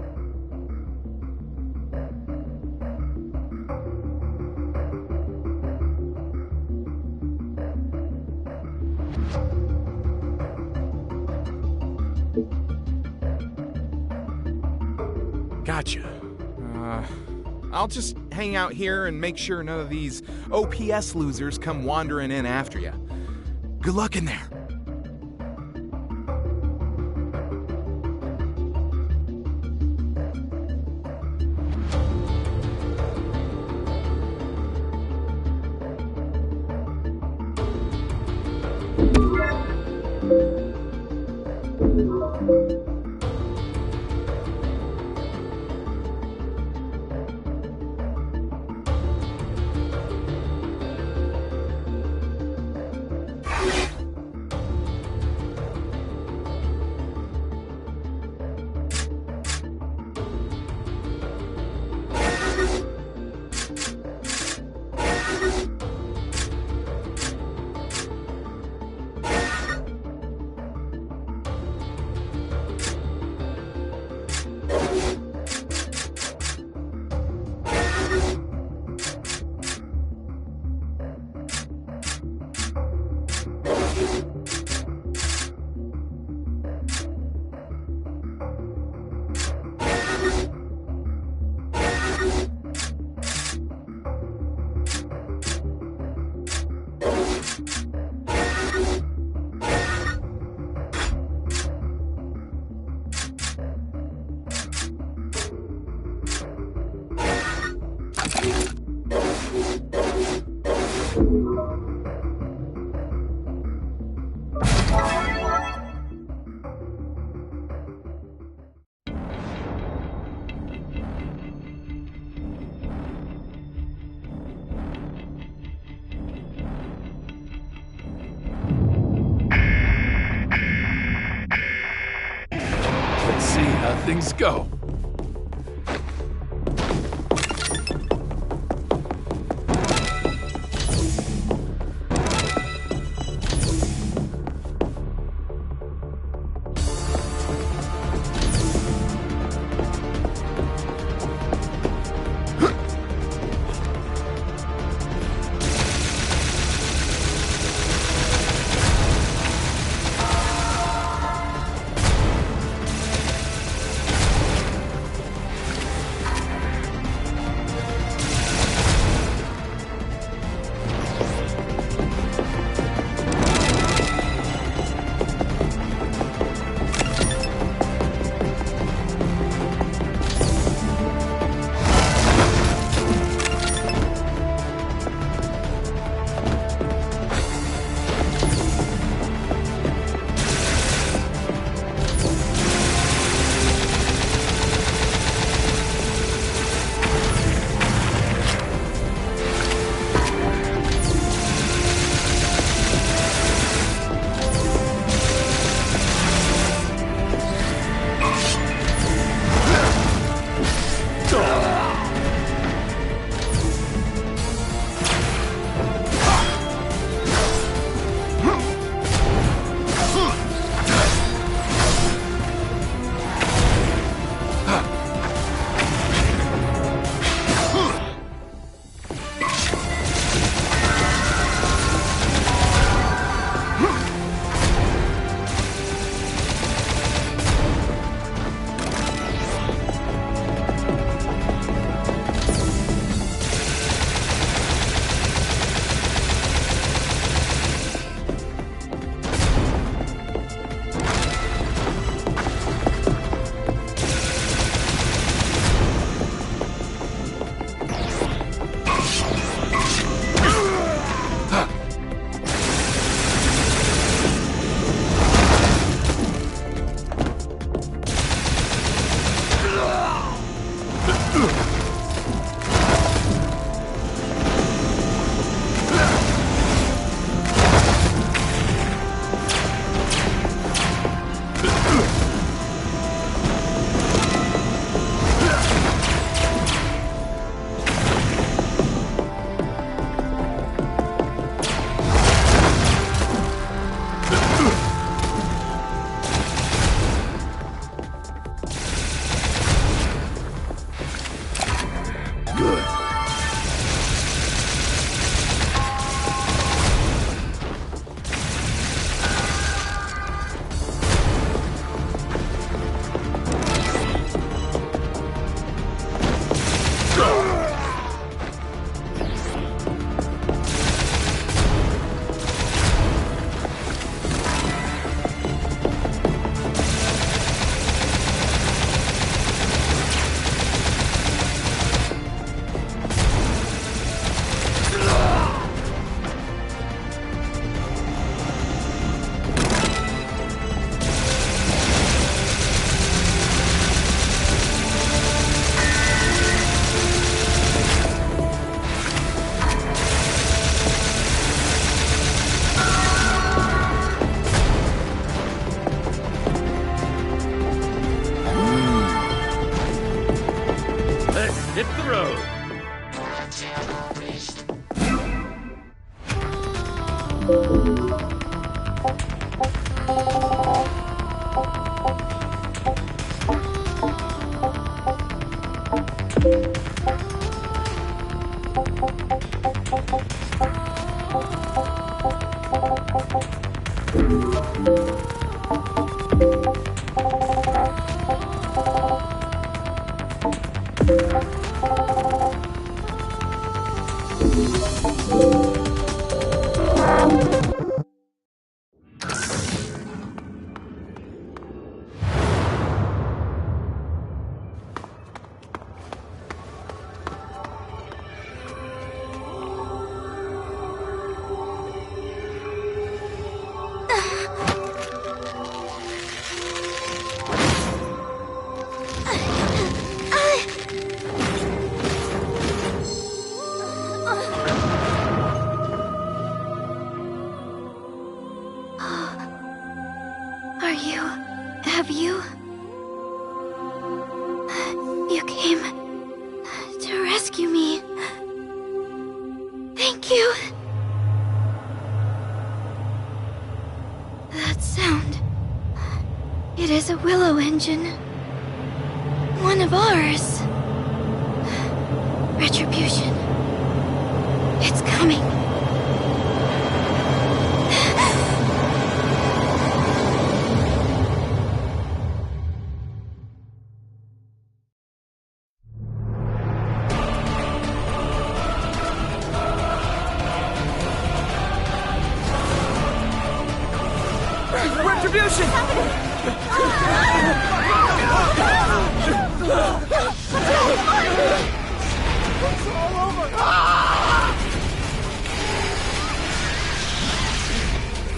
Gotcha. I'll just hang out here and make sure none of these OPS losers come wandering in after you. Good luck in there. Let's see how things go. You came to rescue me. Thank you. That sound. It is a willow engine. One of ours. Retribution. It's coming. Retribution! It's all over!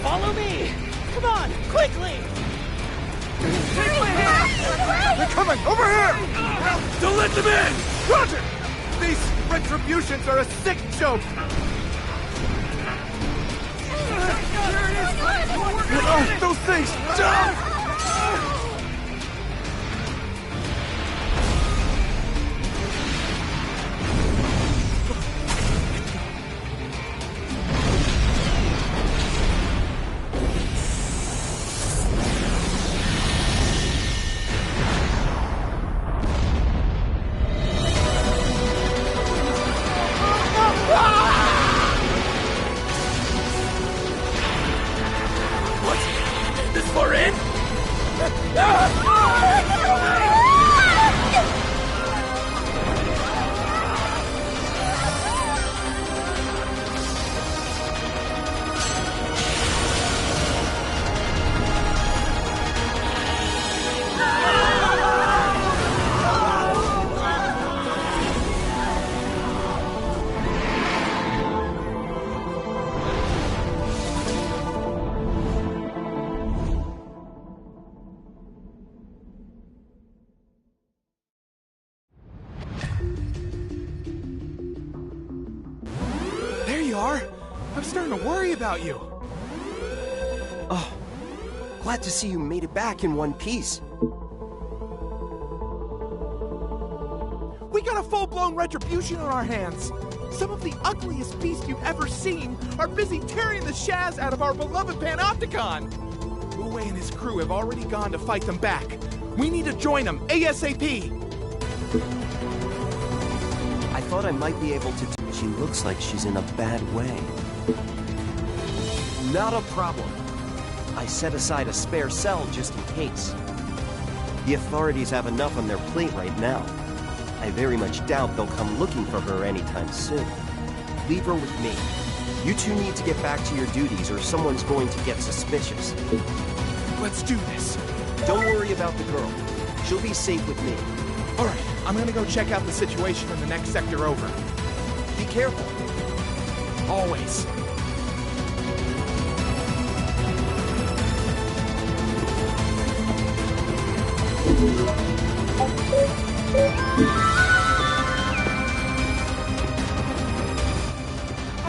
Follow me! Come on, quickly! Take my hand! They're coming! Over here! Don't let them in! Roger! These retributions are a sick joke! Oh, those things! Jump! This far in? There you are! I'm starting to worry about you. Oh, glad to see you made it back in one piece. We got a full-blown retribution on our hands. Some of the ugliest beasts you've ever seen are busy tearing the shaz out of our beloved Panopticon. Uwe and his crew have already gone to fight them back. We need to join them ASAP. I thought I might be able to. She looks like she's in a bad way. Not a problem. I set aside a spare cell just in case. The authorities have enough on their plate right now. I very much doubt they'll come looking for her anytime soon. Leave her with me. You two need to get back to your duties or someone's going to get suspicious. Let's do this. Don't worry about the girl. She'll be safe with me. All right, I'm gonna go check out the situation in the next sector over. Be careful. Always.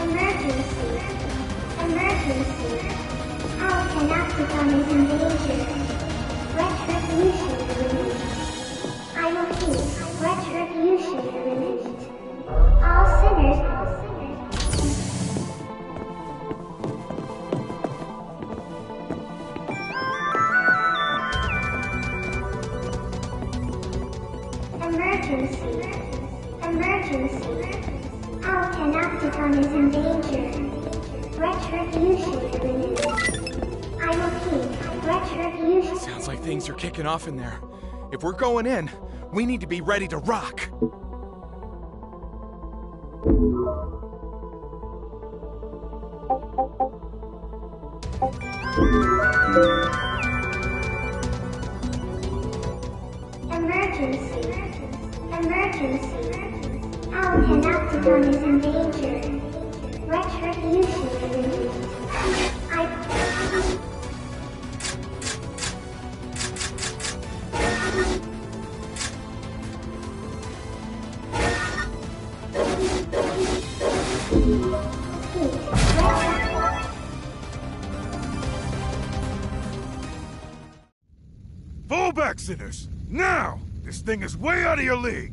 Emergency. Emergency. Our Panopticon is in danger. Retribution released. I repeat, retribution released. All sinners. things are kicking off in there. If we're going in, we need to be ready to rock. Emergency. Emergency. Our Panopticon is in danger. Retribution imminent. Fall back, sinners! Now! This thing is way out of your league!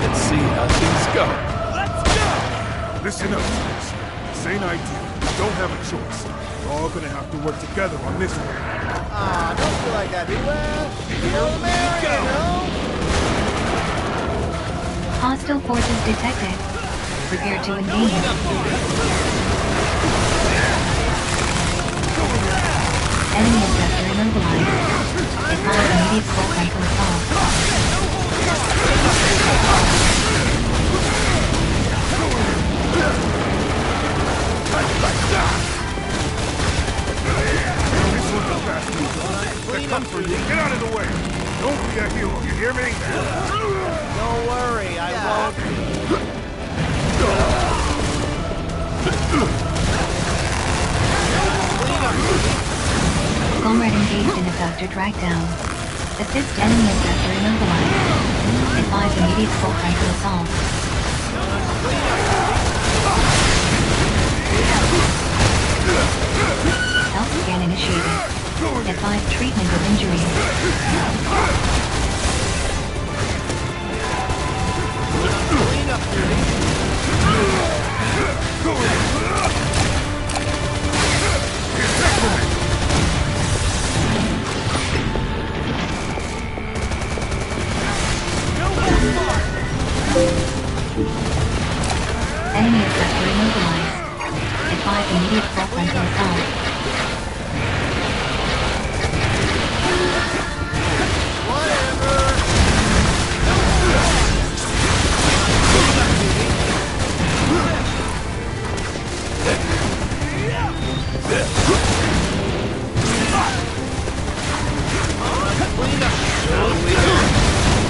Let's see how things go. Let's go! Listen up, sinners. This ain't ideal. We don't have a choice. We're all gonna have to work together on this one. Don't feel like that, beware! Hail Mary, you know? Hostile forces detected. Prepare to engage. Enemy objector immobilized. Apply immediate full frontal assault. This one's a fast move. They're coming for you. Get out of the way! Don't be a hero, you hear me? Don't worry, I won't. Comrade engaged in abductor drag down. Assist enemy abductor immobilized. Advise immediate full frontal assault. Health scan initiated. Advise treatment of injuries. Enemy effector immobilized. Advise immediate full frontal assault.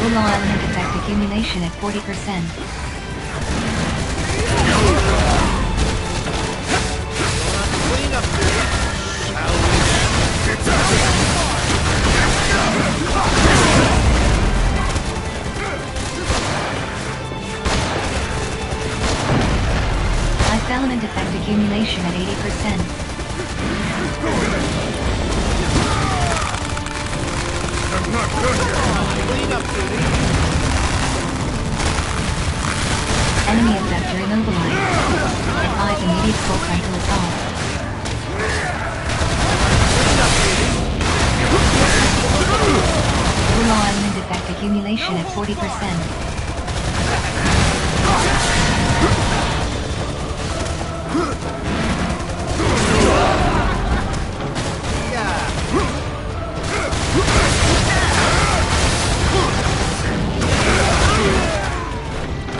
Rural element effect accumulation at 40%. Life element effect accumulation at 80%. I'm not done yet. Clean up, duty. Enemy effector immobilized. Advise immediate full frontal assault. Rural element effect accumulation at 40%.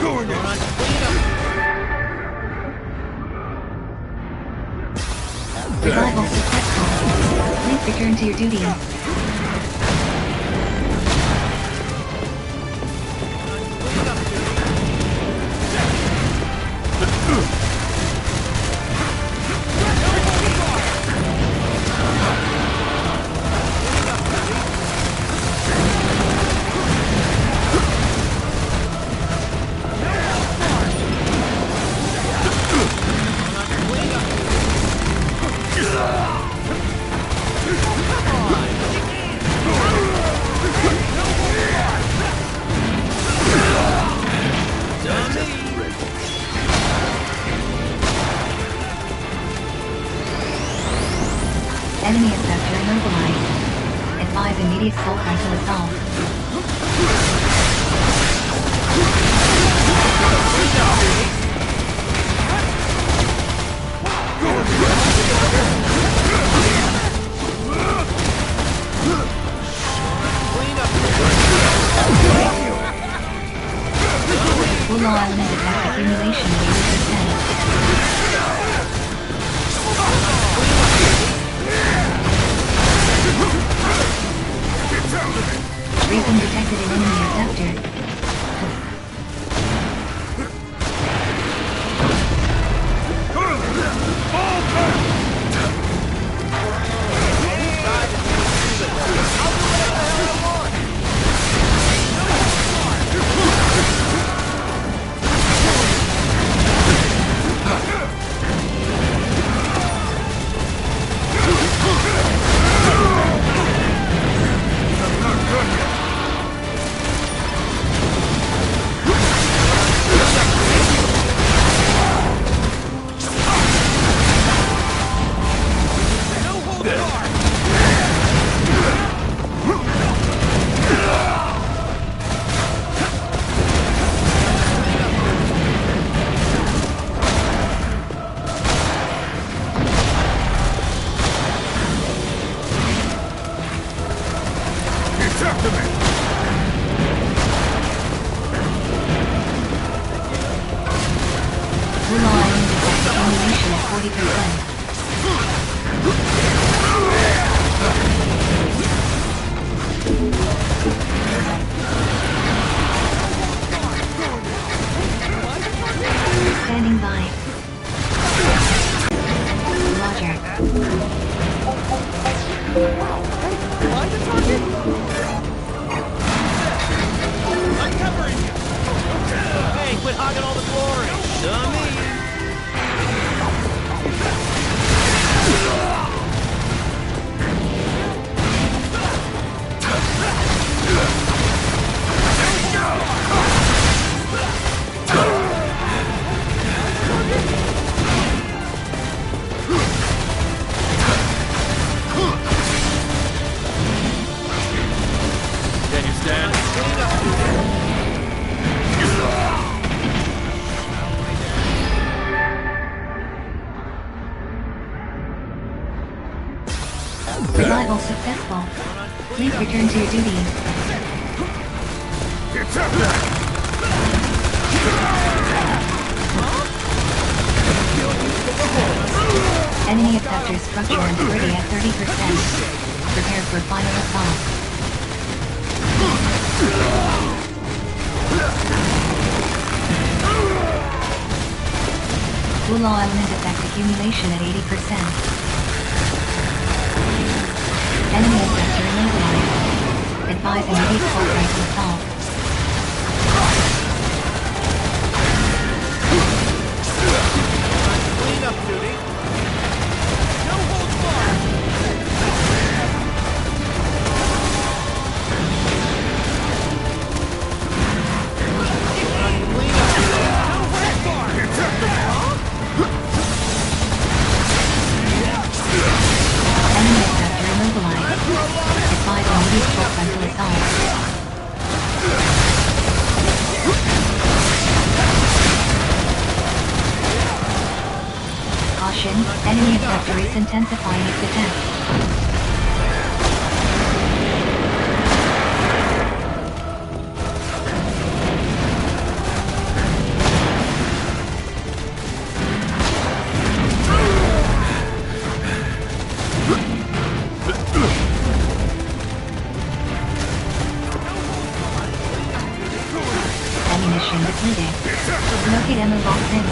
Going in. Revival successful. Please return to your duties. Enemy effector immobilized. Advise immediate full frontal assault. Full element effect accumulation of 80%. Reason detected in enemy receptor. Standing by. Roger. Find the target? I'm covering you! Hey, quit hogging all the glory! Dummy! Can you stand? Revival successful. Please return to your duties. Enemy effector structure integrity at 30%. Prepare for final assault. Ula element effect accumulation at 80%. Enemy effector immobilized. Advise immediate progress to assault. Clean up duty. No holds barred. Clean up duty. No holds barred. Enemy effector immobilized. Advise immediate frontal assault. Caution, enemy effector is intensifying its attack. Ammunition depleted. Locate ammo box in.